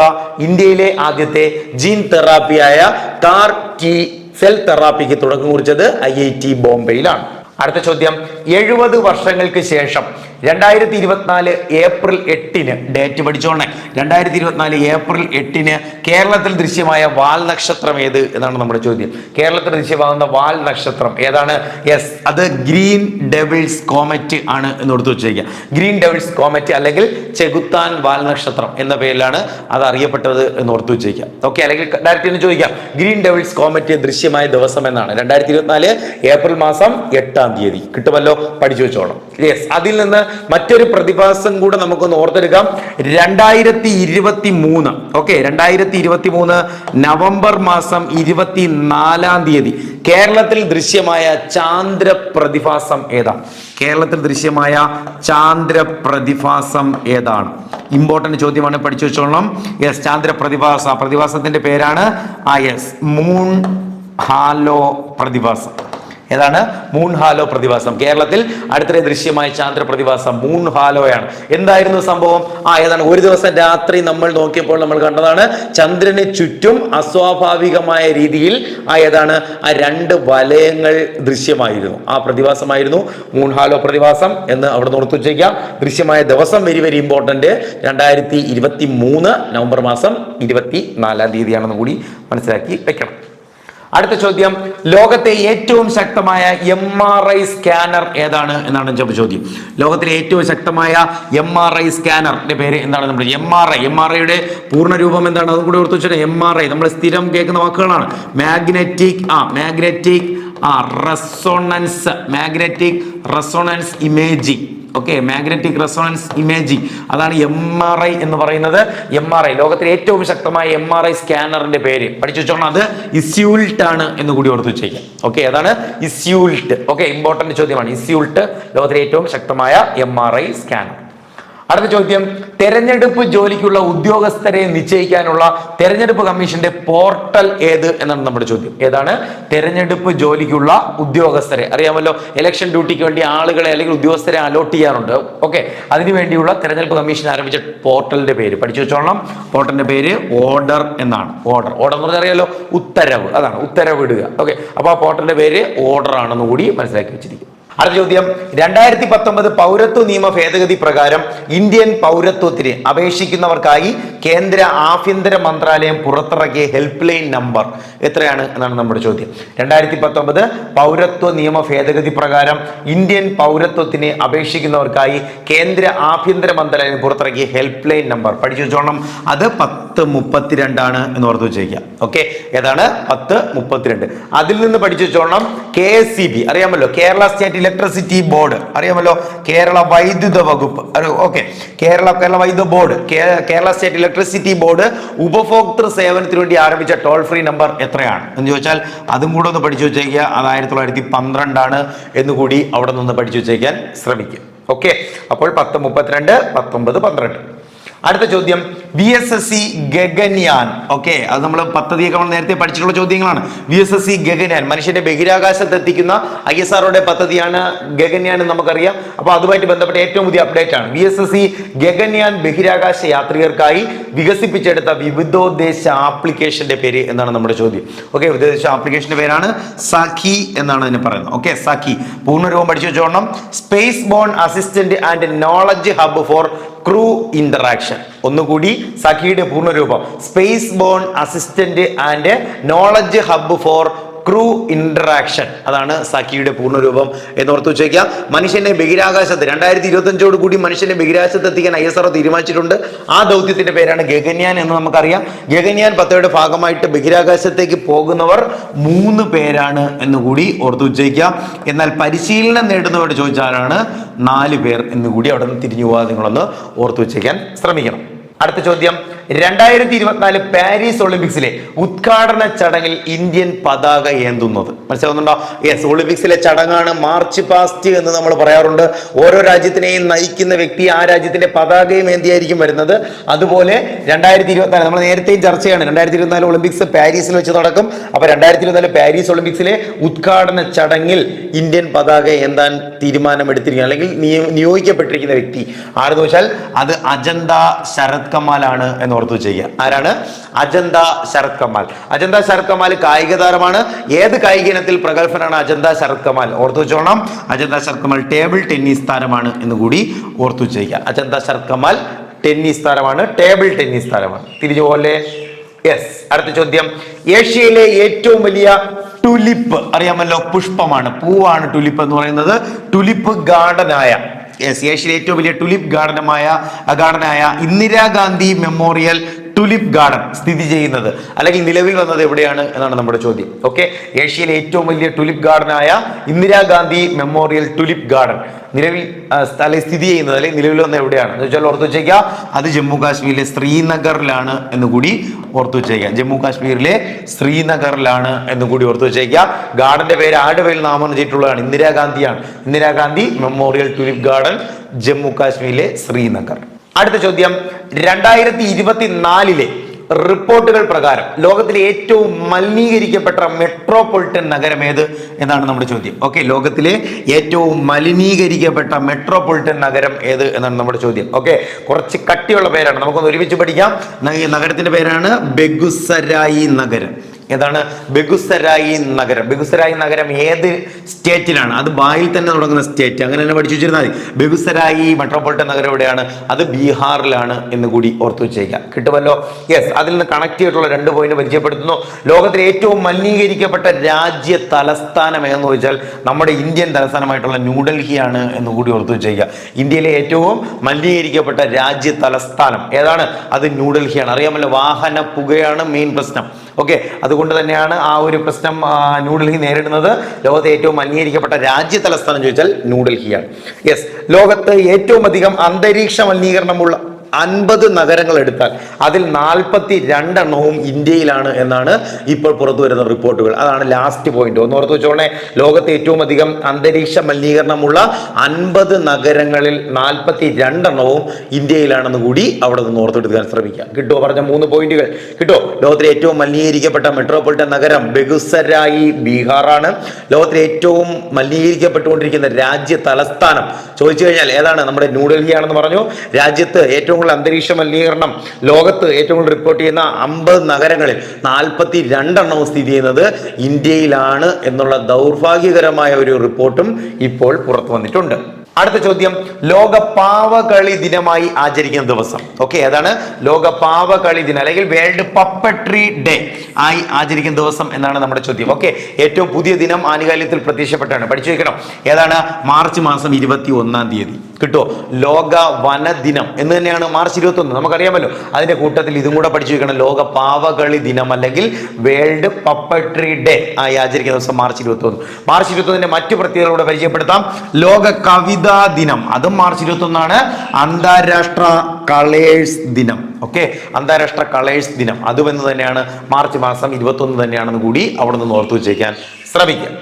ഇന്ത്യയിലെ ആദ്യത്തെ ജീൻ തെറാപ്പിയായ കാർടി സെൽ തെറാപ്പിക്ക് തുടക്കം കുറിച്ചത് IIT ബോംബെയിലാണ്. അടുത്ത ചോദ്യം, 70 വർഷങ്ങൾക്ക് ശേഷം 2024 ഏപ്രിൽ 8-ന് ഡേറ്റ് പഠിച്ചോണേ. 2024 ഏപ്രിൽ 8-ന് കേരളത്തിൽ ദൃശ്യമായ വാൽ നക്ഷത്രം ഏത് എന്നാണ് നമ്മുടെ ചോദ്യം. കേരളത്തിൽ ദൃശ്യമാകുന്ന വാൽ നക്ഷത്രം ഏതാണ്? യെസ്, അത് ഗ്രീൻ ഡെവിൾസ് കോമറ്റ് ആണ് എന്ന് ഓർത്തു വെച്ചിരിക്കുക. ഗ്രീൻ ഡെവിൾസ് കോമറ്റ് അല്ലെങ്കിൽ ചെകുത്താൻ വാൽ നക്ഷത്രം എന്ന പേരിലാണ് അത് അറിയപ്പെട്ടത് എന്ന് ഓർത്തു വെച്ചിരിക്കുക. ഓക്കെ, അല്ലെങ്കിൽ ഡയറക്റ്റ് ചോദിക്കാം, ഗ്രീൻ ഡെവിൾസ് കോമറ്റ് ദൃശ്യമായ ദിവസം എന്നാണ് 2024 ഏപ്രിൽ മാസം 8-ാം തീയതി. കിട്ടുമല്ലോ, പഠിച്ചു വെച്ചോളാം. യെസ്, അതിൽ നിന്ന് മറ്റൊരു പ്രതിഭാസം കൂടെ നമുക്കൊന്ന് ഓർത്തെടുക്കാം. 2023 ഓക്കെ, 2023 നവംബർ മാസം 24-ാം തീയതി കേരളത്തിൽ ദൃശ്യമായ ചാന്ദ്ര പ്രതിഭാസം ഏതാണ്? കേരളത്തിൽ ദൃശ്യമായ ചാന്ദ്ര പ്രതിഭാസം ഏതാണ്? ഇമ്പോർട്ടന്റ് ചോദ്യമാണ്, പഠിച്ചു വെച്ചോളണം. യെസ്, ചാന്ദ്ര പ്രതിഭാസത്തിന്റെ പേരാണ് മൂൺ ഹാലോ പ്രതിഭാസം. ഏതാണ്? മൂൺ ഹാലോ പ്രതിഭാസം. കേരളത്തിൽ അടുത്തിടെ ദൃശ്യമായ ചാന്ദ്ര പ്രതിഭാസം മൂൺ ഹാലോയാണ്. എന്തായിരുന്നു സംഭവം? ഏതാണ്? ഒരു ദിവസം രാത്രി നമ്മൾ നോക്കിയപ്പോൾ നമ്മൾ കണ്ടതാണ് ചന്ദ്രന് ചുറ്റും അസ്വാഭാവികമായ രീതിയിൽ ഏതാണ്? 2 വലയങ്ങൾ ദൃശ്യമായിരുന്നു. ആ പ്രതിഭാസമായിരുന്നു മൂൺ ഹാലോ പ്രതിഭാസം എന്ന് അവിടെ ഓർത്തു വെച്ചേക്കാം. ദൃശ്യമായ ദിവസം വെരി വെരി ഇമ്പോർട്ടന്റ്. 2023 നവംബർ മാസം 24-ാം തീയതിയാണെന്ന് കൂടി മനസ്സിലാക്കി വെക്കണം. അടുത്ത ചോദ്യം, ലോകത്തെ ഏറ്റവും ശക്തമായ MRI സ്കാനർ ഏതാണ് എന്നാണ് ചോദ്യം. ലോകത്തിലെ ഏറ്റവും ശക്തമായ MRI സ്കാനറിന്റെ പേര് എന്താണ്? നമ്മുടെ MRIയുടെ പൂർണ്ണരൂപം എന്താണ്? അതും കൂടി ഓർത്തു വെച്ചാൽ MRI നമ്മൾ സ്ഥിരം കേൾക്കുന്ന വാക്കുകളാണ്. Magnetic resonance imaging. Okay, magnetic resonance imaging, അതാണ് MRI എന്ന് പറയുന്നത്. MRI ലോകത്തിലെ ഏറ്റവും ശക്തമായ MRI സ്കാനറിന്റെ പേര് പഠിച്ചു വെച്ചോണം, അത് ഇസ്യൂൾട്ട് ആണ് എന്ന് കൂടി ഓർത്ത് വെച്ചേക്കാം. ഓക്കെ, അതാണ് ഇസ്യൂൾട്ട്. ഓക്കെ, ഇമ്പോർട്ടന്റ് ചോദ്യമാണ്. ഇസ്യൂൾട്ട് ലോകത്തിലെ ഏറ്റവും ശക്തമായ MRI സ്കാനർ. അടുത്ത ചോദ്യം, തെരഞ്ഞെടുപ്പ് ജോലിക്കുള്ള ഉദ്യോഗസ്ഥരെ നിശ്ചയിക്കാനുള്ള തെരഞ്ഞെടുപ്പ് കമ്മീഷന്റെ പോർട്ടൽ ഏത് എന്നാണ് നമ്മുടെ ചോദ്യം. ഏതാണ്? തെരഞ്ഞെടുപ്പ് ജോലിക്കുള്ള ഉദ്യോഗസ്ഥരെ, അറിയാമല്ലോ, ഇലക്ഷൻ ഡ്യൂട്ടിക്ക് വേണ്ടി ആളുകളെ അല്ലെങ്കിൽ ഉദ്യോഗസ്ഥരെ അലോട്ട് ചെയ്യാറുണ്ട്. ഓക്കെ, അതിനുവേണ്ടിയുള്ള തെരഞ്ഞെടുപ്പ് കമ്മീഷൻ ആരംഭിച്ച പോർട്ടലിന്റെ പേര് പഠിച്ചു വെച്ചോളാം. പോർട്ടലിന്റെ പേര് ഓർഡർ എന്നാണ്. ഓർഡർ എന്ന് പറഞ്ഞാൽ അറിയാലോ, ഉത്തരവ്, അതാണ് ഉത്തരവിടുക. ഓക്കെ, അപ്പൊ ആ പോർട്ടലിന്റെ പേര് ഓർഡർ ആണെന്ന് കൂടി മനസ്സിലാക്കി വെച്ചിരിക്കും. അടുത്ത ചോദ്യം, 2019 പൗരത്വ നിയമ ഭേദഗതി പ്രകാരം ഇന്ത്യൻ പൗരത്വത്തിന് അപേക്ഷിക്കുന്നവർക്കായി കേന്ദ്ര ആഭ്യന്തര മന്ത്രാലയം പുറത്തിറക്കിയ ഹെൽപ്പ് ലൈൻ നമ്പർ എത്രയാണ് എന്നാണ് നമ്മുടെ ചോദ്യം. 2019 പൗരത്വ നിയമ ഭേദഗതി പ്രകാരം ഇന്ത്യൻ പൗരത്വത്തിന് അപേക്ഷിക്കുന്നവർക്കായി കേന്ദ്ര ആഭ്യന്തര മന്ത്രാലയം പുറത്തിറക്കിയ ഹെൽപ്പ് ലൈൻ നമ്പർ പഠിച്ചു വെച്ചോണം, അത് 1032 ആണ് എന്ന് ഓർത്ത് വെച്ചേക്കാം. ഓക്കെ, ഏതാണ്? 1032. അതിൽ നിന്ന് പഠിച്ചു വെച്ചോണം KSEB, അറിയാമല്ലോ, കേരള സ്റ്റേറ്റ് ഇലക്ട്രിസിറ്റി ബോർഡ്, അറിയാമല്ലോ, കേരള വൈദ്യുത വകുപ്പ്. ഓക്കെ, കേരള വൈദ്യുത board, Kerala state electricity board ഉപഭോക്തൃ സേവനത്തിന് വേണ്ടി ആരംഭിച്ച ടോൾ ഫ്രീ നമ്പർ എത്രയാണ് എന്ന് ചോദിച്ചാൽ അതും കൂടെ ഒന്ന് പഠിച്ചു വെച്ചേക്കുക. അത് 1912 ആണ് എന്ന് കൂടി അവിടെ നിന്ന് പഠിച്ചു വെച്ചേക്കാൻ ശ്രമിക്കും. ഓക്കെ, അപ്പോൾ 1032, 19, 12. അടുത്ത ചോദ്യം, VSSC ഗഗൻയാൻ. ഓക്കെ, അത് നമ്മൾ പദ്ധതിയൊക്കെ നമ്മൾ നേരത്തെ പഠിച്ചിട്ടുള്ള ചോദ്യങ്ങളാണ്. VSSC ഗഗൻയാൻ, മനുഷ്യന്റെ ബഹിരാകാശത്ത് എത്തിക്കുന്ന ISROയുടെ പദ്ധതിയാണ് ഗഗൻയാൻ എന്ന് നമുക്കറിയാം. അപ്പോൾ അതുമായിട്ട് ബന്ധപ്പെട്ട ഏറ്റവും പുതിയ അപ്ഡേറ്റ് ആണ്. VSSC ഗഗൻയാൻ ബഹിരാകാശ യാത്രികർക്കായി വികസിപ്പിച്ചെടുത്ത വിവിധോദ്ദേശ ആപ്ലിക്കേഷന്റെ പേര് എന്നാണ് നമ്മുടെ ചോദ്യം. ഓക്കെ, വിവിധോദ്ദേശ ആപ്ലിക്കേഷന്റെ പേരാണ് സഖി എന്നാണ് അതിന് പറയുന്നത്. ഓക്കെ, സഖി പൂർണ്ണരൂപം പഠിച്ചു വെച്ചോണം, space borne assistant and knowledge hub for crew interaction. ഒന്നുകൂടി, സഖിയുടെ പൂർണ്ണരൂപം space borne assistant and knowledge hub for crew interaction, അതാണ് സഖിയുടെ പൂർണ്ണരൂപം എന്ന് ഓർത്തു വെച്ചേക്കുക. മനുഷ്യനെ ബഹിരാകാശത്ത് 2025 കൂടി മനുഷ്യനെ ബഹിരാകാശത്ത് എത്തിക്കാൻ ISRO തീരുമാനിച്ചിട്ടുണ്ട്. ആ ദൗത്യത്തിന്റെ പേരാണ് ഗഗൻയാൻ എന്ന് നമുക്കറിയാം. ഗഗൻയാൻ പദ്ധതിയുടെ ഭാഗമായിട്ട് ബഹിരാകാശത്തേക്ക് പോകുന്നവർ 3 പേരാണ് എന്ന് കൂടി ഓർത്തു വെച്ചേക്കുക. എന്നാൽ പരിശീലനം നേടുന്നവരോട് ചോദിച്ചാലാണ് 4 പേർ എന്ന് കൂടി അവിടെ നിന്ന് തിരിഞ്ഞു പോകാതെ നിങ്ങളൊന്ന് ഓർത്തു വെച്ചേക്കാൻ ശ്രമിക്കണം. അടുത്ത ചോദ്യം, 2024 പാരീസ് ഒളിമ്പിക്സിലെ ഉദ്ഘാടന ചടങ്ങിൽ ഇന്ത്യൻ പതാക ഏന്തുന്നത് മനസ്സിലാവുന്നുണ്ടോ? യെസ്, ഒളിമ്പിക്സിലെ ചടങ്ങാണ് മാർച്ച് പാസ്റ്റ് എന്ന് നമ്മൾ പറയാറുണ്ട്. ഓരോ രാജ്യത്തിനെയും നയിക്കുന്ന വ്യക്തി ആ രാജ്യത്തിന്റെ പതാകയും ഏന്തിയായിരിക്കും വരുന്നത്. അതുപോലെ 2024 നമ്മൾ നേരത്തെയും ചർച്ചയാണ്, 2024 ഒളിമ്പിക്സ് പാരീസിൽ വെച്ച് നടക്കും. അപ്പൊ 2024 പാരീസ് ഒളിമ്പിക്സിലെ ഉദ്ഘാടന ചടങ്ങിൽ ഇന്ത്യൻ പതാക ഏന്താൻ തീരുമാനമെടുത്തിരിക്കുക അല്ലെങ്കിൽ നിയോഗിക്കപ്പെട്ടിരിക്കുന്ന വ്യക്തി ആരെന്ന് വെച്ചാൽ അത് അജന്ത ശരത് കമാലാണ് എന്ന് ഓർത്തു വെച്ചേക്കുക. ആരാണ്? അജന്ത ശരത് കമാൽ. അജന്ത ശരത് കമാൽ കായിക താരമാണ്. ഏത് കായിക ഇനത്തിൽ പ്രഗത്ഭനാണ് അജന്ത ശരത് കമാൽ? ഓർത്തു വെച്ചോണം, അജന്ത ശരത് കമാൽ ടേബിൾ ടെന്നീസ് താരമാണ് എന്ന് കൂടി ഓർത്തു വെച്ചേക്കുക. അജന്ത ശരത് കമാൽ ടെന്നീസ് താരമാണ്, ടേബിൾ ടെന്നീസ് താരമാണ്. തിരിച്ചു പോലെ. യെസ്, അടുത്ത ചോദ്യം, ഏഷ്യയിലെ ഏറ്റവും വലിയ ടുലിപ്പ്, അറിയാമല്ലോ, പുഷ്പമാണ്, പൂവാണ് ടുലിപ്പ് എന്ന് പറയുന്നത്. ടുലിപ്പ് ഗാർഡനായ ഏഷ്യയിലെ ഏറ്റവും വലിയ ടുലിപ്പ് ഗാർഡനായ ഇന്ദിരാഗാന്ധി മെമ്മോറിയൽ ടുലിപ്പ് ഗാർഡൻ സ്ഥിതി ചെയ്യുന്നത് അല്ലെങ്കിൽ നിലവിൽ വന്നത് എവിടെയാണ് എന്നാണ് നമ്മുടെ ചോദ്യം. ഓക്കെ, ഏഷ്യയിലെ ഏറ്റവും വലിയ ടുലിപ്പ് ഗാർഡനായ ഇന്ദിരാഗാന്ധി മെമ്മോറിയൽ ടുലിപ്പ് ഗാർഡൻ നിലവിൽ സ്ഥിതി ചെയ്യുന്നത് അല്ലെങ്കിൽ നിലവിൽ വന്നത് എവിടെയാണ് എന്ന് വെച്ചാൽ ഓർത്തു വെച്ചേക്കുക, അത് ജമ്മു കാശ്മീരിലെ ശ്രീനഗറിലാണ് എന്ന് കൂടി ഓർത്തു വെച്ചേക്കുക. ജമ്മു കാശ്മീരിലെ ശ്രീനഗറിലാണ് എന്ന് കൂടി ഓർത്തു വെച്ചേക്കുക. ഗാർഡന്റെ പേര് ആരുടെ പേരിൽ നാമകരണം ചെയ്തിട്ടുള്ളതാണ്? ഇന്ദിരാഗാന്ധിയാണ്. Indira Gandhi memorial tulip garden, Jammu കാശ്മീരിലെ ശ്രീനഗർ. അടുത്ത ചോദ്യം, 2024 റിപ്പോർട്ടുകൾ പ്രകാരം ലോകത്തിലെ ഏറ്റവും മലിനീകരിക്കപ്പെട്ട മെട്രോപൊളിറ്റൻ നഗരം ഏത് എന്നാണ് നമ്മുടെ ചോദ്യം. ഓക്കെ, ലോകത്തിലെ ഏറ്റവും മലിനീകരിക്കപ്പെട്ട മെട്രോപൊളിറ്റൻ നഗരം ഏത് എന്നാണ് നമ്മുടെ ചോദ്യം. ഓക്കെ, കുറച്ച് കട്ടിയുള്ള പേരാണ്, നമുക്കൊന്ന് ഒരുമിച്ച് പഠിക്കാം. നഗരത്തിന്റെ പേരാണ് ബെഗുസരായി നഗരം. ഏതാണ്? ബെഗുസരായി നഗരം. ബെഗുസരായി നഗരം ഏത് സ്റ്റേറ്റിലാണ്? അത് ബായിൽ തന്നെ തുടങ്ങുന്ന സ്റ്റേറ്റ്, അങ്ങനെ തന്നെ പഠിച്ചു വെച്ചിരുന്നാൽ മതി. ബെഗുസരായി മെട്രോപൊളിറ്റൻ നഗരം എവിടെയാണ്? അത് ബീഹാറിലാണ് എന്ന് കൂടി ഓർത്തു വെച്ചേക്കാം. കിട്ടുമല്ലോ? യെസ്, അതിൽ നിന്ന് കണക്ട് ചെയ്തിട്ടുള്ള 2 പോയിന്റ് പരിചയപ്പെടുത്തുന്നു. ലോകത്തിലെ ഏറ്റവും മലിനീകരിക്കപ്പെട്ട രാജ്യ തലസ്ഥാനം ഏതെന്ന് ചോദിച്ചാൽ നമ്മുടെ ഇന്ത്യൻ തലസ്ഥാനമായിട്ടുള്ള ന്യൂഡൽഹിയാണ് എന്ന് കൂടി ഓർത്തു വെച്ചേക്കുക. ഇന്ത്യയിലെ ഏറ്റവും മലിനീകരിക്കപ്പെട്ട രാജ്യ തലസ്ഥാനം ഏതാണ്? അത് ന്യൂഡൽഹിയാണ്. അറിയാമല്ലോ, വാഹന പുകയാണ് മെയിൻ പ്രശ്നം. ഓക്കെ, അതുകൊണ്ട് തന്നെയാണ് ആ ഒരു പ്രശ്നം ന്യൂഡൽഹി നേരിടുന്നത്. ലോകത്തെ ഏറ്റവും മലിനീകരിക്കപ്പെട്ട രാജ്യ തലസ്ഥാനം ചോദിച്ചാൽ ന്യൂഡൽഹിയാണ്. യെസ്, ലോകത്ത് ഏറ്റവും അധികം അന്തരീക്ഷ മലിനീകരണമുള്ള 50 നഗരങ്ങൾ എടുത്താൽ അതിൽ 42 എണ്ണവും ഇന്ത്യയിലാണ് എന്നാണ് ഇപ്പോൾ പുറത്തു വരുന്ന റിപ്പോർട്ടുകൾ. അതാണ് ലാസ്റ്റ് പോയിന്റ്. ഒന്ന് ഓർത്ത് വെച്ചോണേ, ലോകത്തെ ഏറ്റവും അധികം അന്തരീക്ഷ മലിനീകരണമുള്ള 50 നഗരങ്ങളിൽ 42 എണ്ണവും ഇന്ത്യയിലാണെന്ന് കൂടി അവിടെ നിന്ന് ഓർത്തെടുക്കാൻ ശ്രമിക്കാം. കിട്ടുമോ? പറഞ്ഞ 3 പോയിന്റുകൾ കിട്ടുമോ? ലോകത്തിലെ ഏറ്റവും മലിനീകരിക്കപ്പെട്ട മെട്രോപൊളിറ്റൻ നഗരം ബെഗുസരായി ബീഹാറാണ്. ലോകത്തിലെ ഏറ്റവും മലിനീകരിക്കപ്പെട്ടുകൊണ്ടിരിക്കുന്ന രാജ്യ തലസ്ഥാനം ചോദിച്ചു കഴിഞ്ഞാൽ ഏതാണ്? നമ്മുടെ ന്യൂഡൽഹിയാണെന്ന് പറഞ്ഞു. രാജ്യത്ത് ഏറ്റവും അന്തരീക്ഷ മലിനീകരണം ലോകത്ത് ഏറ്റവും കൂടുതൽ റിപ്പോർട്ട് ചെയ്യുന്ന 50 നഗരങ്ങളിൽ 42 എണ്ണവും സ്ഥിതി ചെയ്യുന്നത് ഇന്ത്യയിലാണ് എന്നുള്ള ദൗർഭാഗ്യകരമായ ഒരു റിപ്പോർട്ടും ഇപ്പോൾ പുറത്തു വന്നിട്ടുണ്ട്. അടുത്ത ചോദ്യം, ലോക പാവകളി ദിനമായി ആചരിക്കുന്ന ദിവസം. ഓക്കെ, ഏതാണ്? ലോക പാവകളി ദിനം അല്ലെങ്കിൽ വേൾഡ് പപ്പട്രി ഡേ ആയി ആചരിക്കുന്ന ദിവസം എന്നാണ് നമ്മുടെ ചോദ്യം. ഓക്കെ, ഏറ്റവും പുതിയ ദിനം ആനുകാലികത്തിൽ പ്രത്യക്ഷപ്പെട്ടാണ്. പഠിച്ചു വെക്കണം. ഏതാണ്? മാർച്ച് മാസം 21-ാം തീയതി. കിട്ടുമോ? ലോക വനദിനം എന്ന് തന്നെയാണ് മാർച്ച് 21. നമുക്കറിയാമല്ലോ. അതിന്റെ കൂട്ടത്തിൽ ഇതും കൂടെ പഠിച്ചു വെക്കണം. ലോക പാവകളി ദിനം അല്ലെങ്കിൽ വേൾഡ് പപ്പട്രി ഡേ ആയി ആചരിക്കുന്ന ദിവസം മാർച്ച് 21. മാർച്ച് 21 മറ്റു പ്രത്യേകതകളോട് പരിചയപ്പെടുത്താം. ലോക കവിതാ ദിനം, അതും മാർച്ച് 21. അന്താരാഷ്ട്ര കളേഴ്സ് ദിനം. ഓക്കെ, അന്താരാഷ്ട്ര കളേഴ്സ് ദിനം അതും എന്ന് തന്നെയാണ് മാർച്ച് മാസം 21 തന്നെയാണെന്ന് കൂടി അവിടെ നിന്ന് ഓർത്തു വെച്ചേക്കാൻ ശ്രമിക്കുക.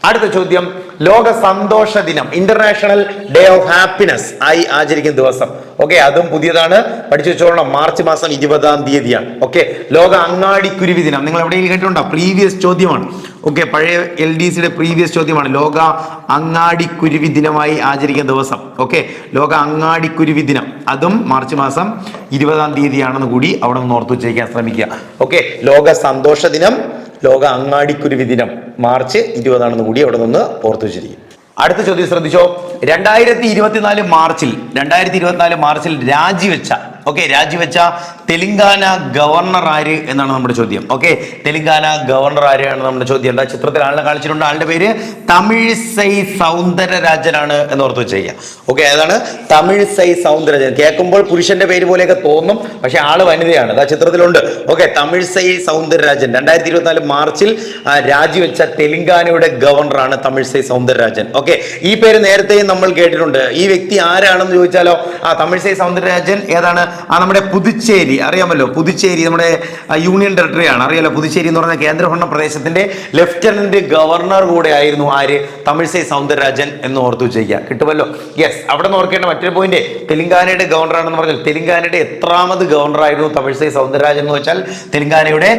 അടുത്ത ചോദ്യം, ലോക സന്തോഷ ദിനം ഇന്റർനാഷണൽ ഡേ ഓഫ് ഹാപ്പിനെസ് ആയി ആചരിക്കുന്ന ദിവസം. ഓക്കെ, അതും പുതിയതാണ്. പഠിച്ചു വെച്ചോളണം. മാർച്ച് മാസം 20-ാം തീയതിയാണ്. ഓക്കെ, ലോക അങ്ങാടിക്കുരുവി ദിനം. നിങ്ങൾ എവിടെയെങ്കിലും കേട്ടിട്ടുണ്ടോ? പ്രീവിയസ് ചോദ്യമാണ്. ഓക്കെ, പഴയ LDCയുടെ പ്രീവിയസ് ചോദ്യമാണ്. ലോക അങ്ങാടിക്കുരുവി ദിനമായി ആചരിക്കുന്ന ദിവസം. ഓക്കെ, ലോക അങ്ങാടിക്കുരുവി ദിനം അതും മാർച്ച് മാസം 20-ാം തീയതിയാണെന്ന് കൂടി അവിടെ നിന്ന് ഓർത്തു വെച്ചേക്കാൻ ശ്രമിക്കുക. ഓക്കെ, ലോക സന്തോഷ ദിനം, ലോക അങ്ങാടിക്കുരുവി ദിനം മാർച്ച് 20 കൂടി അവിടെ നിന്ന് ഓർത്തു വെച്ചിരിക്കും. അടുത്ത ചോദ്യം ശ്രദ്ധിച്ചോ. 2024 മാർച്ചിൽ രാജിവെച്ച തെലങ്കാന ഗവർണർ ആര് എന്നാണ് നമ്മുടെ ചോദ്യം. ഓക്കെ, തെലങ്കാന ഗവർണർ ആരാണ് നമ്മുടെ ചോദ്യം. എന്താ ചിത്രത്തിൽ ആളിനെ കാണിച്ചിട്ടുണ്ട്. ആളുടെ പേര് തമിഴിസൈ സൗന്ദരരാജനാണ് എന്ന് ഓർത്ത് വെച്ചേക്കാം. ഓക്കെ, ഏതാണ്? തമിഴിസൈ സൗന്ദരരാജൻ. കേൾക്കുമ്പോൾ പുരുഷന്റെ പേര് പോലെയൊക്കെ തോന്നും, പക്ഷെ ആള് വനിതയാണ്. അതാ ചിത്രത്തിലുണ്ട്. ഓക്കെ, തമിഴിസൈ സൗന്ദരരാജൻ 2024 മാർച്ചിൽ രാജിവെച്ച തെലങ്കാനയുടെ ഗവർണറാണ് തമിഴിസൈ സൗന്ദരരാജൻ. ഓക്കെ, ഈ പേര് നേരത്തെയും നമ്മൾ കേട്ടിട്ടുണ്ട്. ഈ വ്യക്തി ആരാണെന്ന് ചോദിച്ചാലോ, തമിഴിസൈ സൗന്ദരരാജൻ ഏതാണ്? നമ്മുടെ പുതുച്ചേരി അറിയാമല്ലോ. പുതുച്ചേരി നമ്മുടെ യൂണിയൻ ടെറിട്ടറി ആണ്. അറിയാലോ, പുതുച്ചേരി എന്ന് പറഞ്ഞ കേന്ദ്രഭരണ പ്രദേശത്തിന്റെ ലെഫ്റ്റനന്റ് ഗവർണർ കൂടെ ആയിരുന്നു ആര്? തമിഴിസൈ സൗന്ദരരാജൻ എന്ന് ഓർത്തു വെച്ചേക്കുക. കിട്ടുമല്ലോ. യെസ്, അവിടെ നിന്ന് ഓർക്കേണ്ട മറ്റൊരു പോയിന്റ്, തെലങ്കാനയുടെ ഗവർണർ ആണെന്ന് പറഞ്ഞാൽ തെലങ്കാനയുടെ എത്രാമത് ഗവർണർ ആയിരുന്നു തമിഴിസൈ സൗന്ദരരാജൻ എന്ന് വെച്ചാൽ തെലങ്കാനയുടെ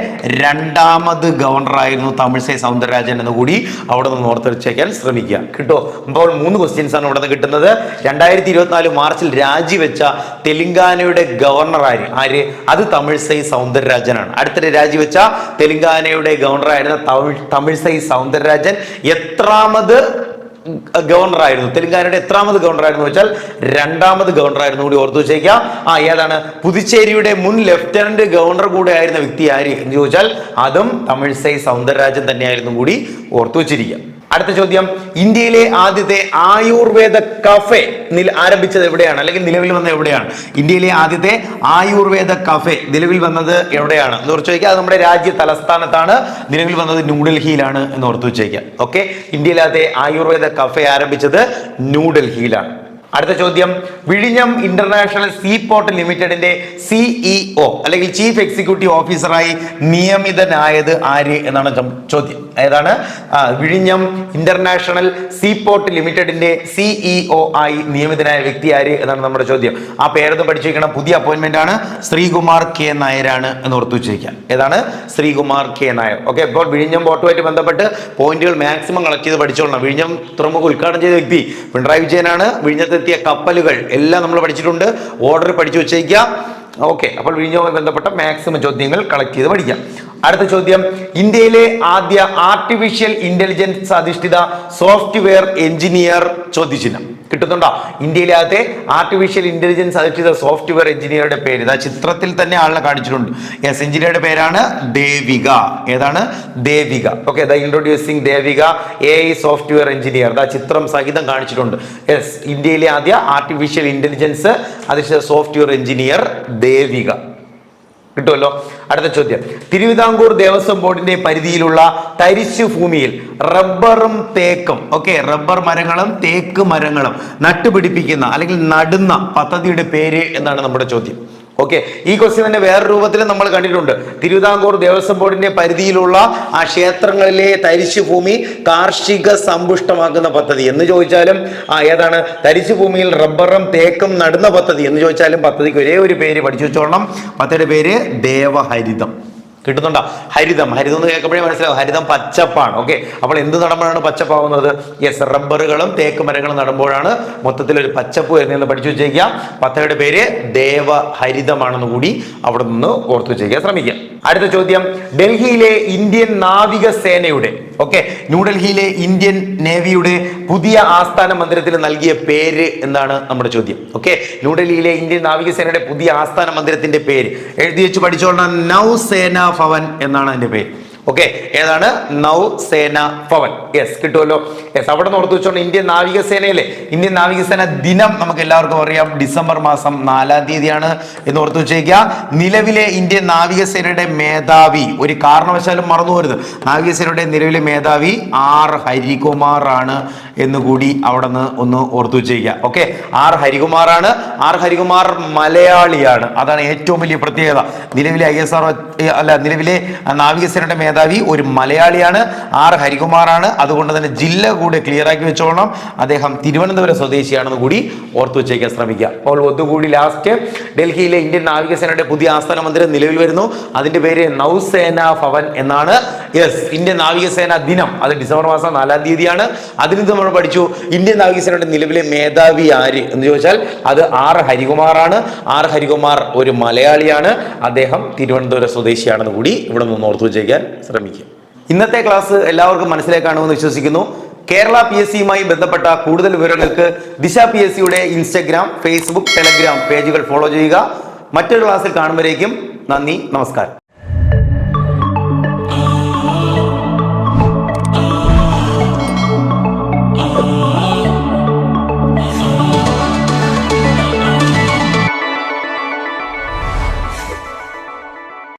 2ാമത് ഗവർണർ ആയിരുന്നു തമിഴിസൈ സൗന്ദരരാജൻ എന്ന് കൂടി അവിടെ നിന്ന് ഓർത്ത് വെച്ചേക്കാൻ ശ്രമിക്കുക. കിട്ടുമോ? അപ്പോൾ 3 ക്വസ്റ്റ്യൻസ് ആണ് ഇവിടെ നിന്ന് കിട്ടുന്നത്. 2024 മാർച്ചിൽ രാജിവെച്ച തെലങ്കാനയുടെ ഗവർണർ ആര്? അത് തമിഴിസൈ സൗന്ദരരാജനാണ്. അടുത്തിടെ രാജിവെച്ച തെലങ്കാനയുടെ ഗവർണർ ആയിരുന്ന തമിഴിസൈ സൗന്ദരരാജൻ എത്രാമത് ഗവർണർ ആയിരുന്നു? തെലങ്കാനയുടെ എത്രാമത് ഗവർണർ ആയിരുന്നു വെച്ചാൽ 2ാമത് ഗവർണർ ആയിരുന്നു കൂടി ഓർത്തു വെച്ചേക്കാം. ഏതാണ്? പുതുച്ചേരിയുടെ മുൻ ലെഫ്റ്റനന്റ് ഗവർണർ കൂടെ ആയിരുന്ന വ്യക്തി ആര് എന്ന് ചോദിച്ചാൽ അതും തമിഴിസൈ സൗന്ദരരാജൻ തന്നെയായിരുന്നു കൂടി ഓർത്തു വെച്ചിരിക്കുക. അടുത്ത ചോദ്യം, ഇന്ത്യയിലെ ആദ്യത്തെ ആയുർവേദ കഫേ ആരംഭിച്ചത് എവിടെയാണ് അല്ലെങ്കിൽ നിലവിൽ വന്നത് എവിടെയാണ്? ഇന്ത്യയിലെ ആദ്യത്തെ ആയുർവേദ കഫേ നിലവിൽ വന്നത് എവിടെയാണ് എന്ന് ഓർത്തു വെക്കുക. അത് നമ്മുടെ രാജ്യ തലസ്ഥാനത്താണ്. നിലവിൽ വന്നത് ന്യൂഡൽഹിയിലാണ് എന്ന് ഓർത്തു വെച്ചേക്കാം. ഓക്കെ, ഇന്ത്യയിലെ ആദ്യത്തെ ആയുർവേദ കഫേ ആരംഭിച്ചത് ന്യൂഡൽഹിയിലാണ്. അടുത്ത ചോദ്യം, വിഴിഞ്ഞം ഇന്റർനാഷണൽ സീപോർട്ട് ലിമിറ്റഡിന്റെ CEO അല്ലെങ്കിൽ ചീഫ് എക്സിക്യൂട്ടീവ് ഓഫീസറായി നിയമിതനായത് ആര് എന്നാണ് ചോദ്യം. ഏതാണ്? വിഴിഞ്ഞം ഇന്റർനാഷണൽ സീപോർട്ട് ലിമിറ്റഡിന്റെ CEO ആയി നിയമിതനായ വ്യക്തി ആര് എന്നാണ് നമ്മുടെ ചോദ്യം. ആ പേരൊന്ന് പഠിച്ചു വെക്കണം. പുതിയ അപ്പോയിന്റ്മെന്റ് ആണ്. ശ്രീകുമാർ K. നായരാണ് എന്ന് ഓർത്തു വെച്ചിരിക്കാം. ഏതാണ്? ശ്രീകുമാർ K. നായർ. ഓക്കെ, ഇപ്പോൾ വിഴിഞ്ഞം പോർട്ടുമായിട്ട് ബന്ധപ്പെട്ട് പോയിന്റുകൾ മാക്സിമം കളക്ട് ചെയ്ത് പഠിച്ചോളണം. വിഴിഞ്ഞം തുറമുഖം ഉദ്ഘാടനം ചെയ്ത വ്യക്തി പിണറായി വിജയനാണ്. വിഴിഞ്ഞത്തെത്തിയ കപ്പലുകൾ എല്ലാം നമ്മൾ പഠിച്ചിട്ടുണ്ട്. ഓർഡർ പഠിച്ചു വെച്ചേക്കുക. ഓക്കെ, അപ്പോൾ വിഴിഞ്ഞവുമായി ബന്ധപ്പെട്ട മാക്സിമം ചോദ്യങ്ങൾ കളക്ട് ചെയ്ത് പഠിക്കാം. അടുത്ത ചോദ്യം, ഇന്ത്യയിലെ ആദ്യ ആർട്ടിഫിഷ്യൽ ഇന്റലിജൻസ് അധിഷ്ഠിത സോഫ്റ്റ്വെയർ എഞ്ചിനീയർ ചോദ്യചിഹ്നം. കിട്ടുന്നുണ്ടോ? ഇന്ത്യയിലെ ആദ്യത്തെ ആർട്ടിഫിഷ്യൽ ഇന്റലിജൻസ് അധിഷ്ഠിത സോഫ്റ്റ്വെയർ എഞ്ചിനീയറുടെ പേര് ഇതാ ചിത്രത്തിൽ തന്നെ ആളിനെ കാണിച്ചിട്ടുണ്ട്. യെസ്, എഞ്ചിനീയറുടെ പേരാണ് ദേവിക. ഏതാണ്? Devika. Okay, introducing Devika AI software engineer. ഇതാ ചിത്രം സഹിതം കാണിച്ചിട്ടുണ്ട്. യെസ്, ഇന്ത്യയിലെ ആദ്യ ആർട്ടിഫിഷ്യൽ ഇന്റലിജൻസ് അധിഷ്ഠിത സോഫ്റ്റ്വെയർ എഞ്ചിനീയർ ദേവിക. കിട്ടുമല്ലോ. അടുത്ത ചോദ്യം, തിരുവിതാംകൂർ ദേവസ്വം ബോർഡിന്റെ പരിധിയിലുള്ള തരിശു ഭൂമിയിൽ റബ്ബറും തേക്കും റബ്ബർ മരങ്ങളും തേക്ക് മരങ്ങളും നട്ടുപിടിപ്പിക്കുന്ന അല്ലെങ്കിൽ നടുന്ന പദ്ധതിയുടെ പേര് എന്നാണ് നമ്മുടെ ചോദ്യം. ഈ ക്വസ്റ്റ്യൻ തന്നെ വേറെ രൂപത്തിൽ നമ്മൾ കണ്ടിട്ടുണ്ട്. തിരുവിതാംകൂർ ദേവസ്വം ബോർഡിന്റെ പരിധിയിലുള്ള ആ ക്ഷേത്രങ്ങളിലെ തരിശു ഭൂമി കാർഷിക സമ്പുഷ്ടമാക്കുന്ന പദ്ധതി എന്ന് ചോദിച്ചാലും ഏതാണ്, തരിശു ഭൂമിയിൽ റബ്ബറും തേക്കും നടുന്ന പദ്ധതി എന്ന് ചോദിച്ചാലും പദ്ധതിക്ക് ഒരേ ഒരു പേര് പഠിച്ചു വെച്ചോളണം. പദ്ധതിയുടെ പേര് ദേവഹരിതം. കിട്ടുന്നുണ്ടോ? ഹരിതം എന്ന് കേൾക്കുമ്പോഴേ മനസ്സിലാവും, ഹരിതം പച്ചപ്പാണ്. അപ്പോൾ എന്ത് നടുമ്പോഴാണ് പച്ചപ്പാവുന്നത്? യെസ്, റബ്ബറുകളും തേക്ക് മരങ്ങളും നടുമ്പോഴാണ് മൊത്തത്തിൽ ഒരു പച്ചപ്പ് വരുന്നതെന്ന് പഠിച്ചു വെച്ചേക്കുക. പദ്ധതിയുടെ പേര് ദേവഹരിതമാണെന്ന് കൂടി അവിടെ നിന്ന് ഓർത്തു വെച്ചേക്കാൻ ശ്രമിക്കുക. അടുത്ത ചോദ്യം, ഡൽഹിയിലെ ഇന്ത്യൻ നാവികസേനയുടെ ന്യൂഡൽഹിയിലെ ഇന്ത്യൻ നേവിയുടെ പുതിയ ആസ്ഥാന മന്ദിരത്തിൽ നൽകിയ പേര് എന്താണ് നമ്മുടെ ചോദ്യം. ന്യൂഡൽഹിയിലെ ഇന്ത്യൻ നാവികസേനയുടെ പുതിയ ആസ്ഥാന മന്ദിരത്തിന്റെ പേര് എഴുതി വെച്ച് പഠിച്ചോളണം. നൗസേന ഭവൻ എന്നാണ് അതിന്റെ പേര്. ഏതാണ്? നൗസേന ഭവൻ. യെസ്, കിട്ടുമല്ലോ. യെസ്, അവിടെ നിന്ന് ഓർത്ത് വെച്ചോണ്ട് ഇന്ത്യൻ നാവികസേന ദിനം നമുക്ക് എല്ലാവർക്കും അറിയാം, ഡിസംബർ മാസം 4-ാം തീയതിയാണ് എന്ന് ഓർത്ത് വെച്ചേക്കുക. നിലവിലെ ഇന്ത്യൻ നാവികസേനയുടെ മേധാവി, ഒരു കാരണവശാലും മറന്നു പോരുത്, നാവികസേനയുടെ നിലവിലെ മേധാവി ആർ ഹരികുമാർ ആണ് എന്നുകൂടി അവിടെ നിന്ന് ഒന്ന് ഓർത്തു വെച്ചേക്കുക. ആർ ഹരികുമാർ ആണ്. ആർ ഹരികുമാർ മലയാളിയാണ്. അതാണ് ഏറ്റവും വലിയ പ്രത്യേകത. നിലവിലെ നിലവിലെ നാവികസേനയുടെ മേധാവി ഒരു മലയാളിയാണ്, ആർ ഹരികുമാർ ആണ്. അതുകൊണ്ട് തന്നെ ജില്ല കൂടെ ക്ലിയർ ആക്കി വെച്ചോളണം. അദ്ദേഹം തിരുവനന്തപുരം സ്വദേശിയാണെന്ന് കൂടി ഓർത്തു വെച്ചേക്കാൻ ശ്രമിക്കുക. അപ്പോൾ ഒന്നുകൂടി ലാസ്റ്റ്, ഡൽഹിയിലെ ഇന്ത്യൻ നാവികസേനയുടെ പുതിയ ആസ്ഥാന മന്ദിരം നിലവിൽ വരുന്നു. അതിന്റെ പേര് നൗസേന ഭവൻ എന്നാണ്. യെസ്, ഇന്ത്യൻ നാവികസേന ദിനം അത് ഡിസംബർ മാസം 4-ാം തീയതിയാണ്. അതിന് നമ്മൾ പഠിച്ചു ഇന്ത്യൻ നാവികസേനയുടെ നിലവിലെ മേധാവി ആര് എന്ന് ചോദിച്ചാൽ അത് ആർ ഹരികുമാർ ആണ്. ആർ ഹരികുമാർ ഒരു മലയാളിയാണ്. അദ്ദേഹം തിരുവനന്തപുരം സ്വദേശിയാണെന്ന് കൂടി ഇവിടെ നിന്ന് ഓർത്തു വെച്ചേക്കാൻ ശ്രമിക്കുക. ഇന്നത്തെ ക്ലാസ് എല്ലാവർക്കും മനസ്സിലായി കാണുമെന്ന് വിശ്വസിക്കുന്നു. കേരള PSCയുമായി ബന്ധപ്പെട്ട കൂടുതൽ വിവരങ്ങൾക്ക് ദിശ PSCയുടെ ഇൻസ്റ്റഗ്രാം, ഫേസ്ബുക്ക്, ടെലഗ്രാം പേജുകൾ ഫോളോ ചെയ്യുക. മറ്റൊരു ക്ലാസ്സിൽ കാണുമ്പോഴേക്കും നന്ദി, നമസ്കാരം.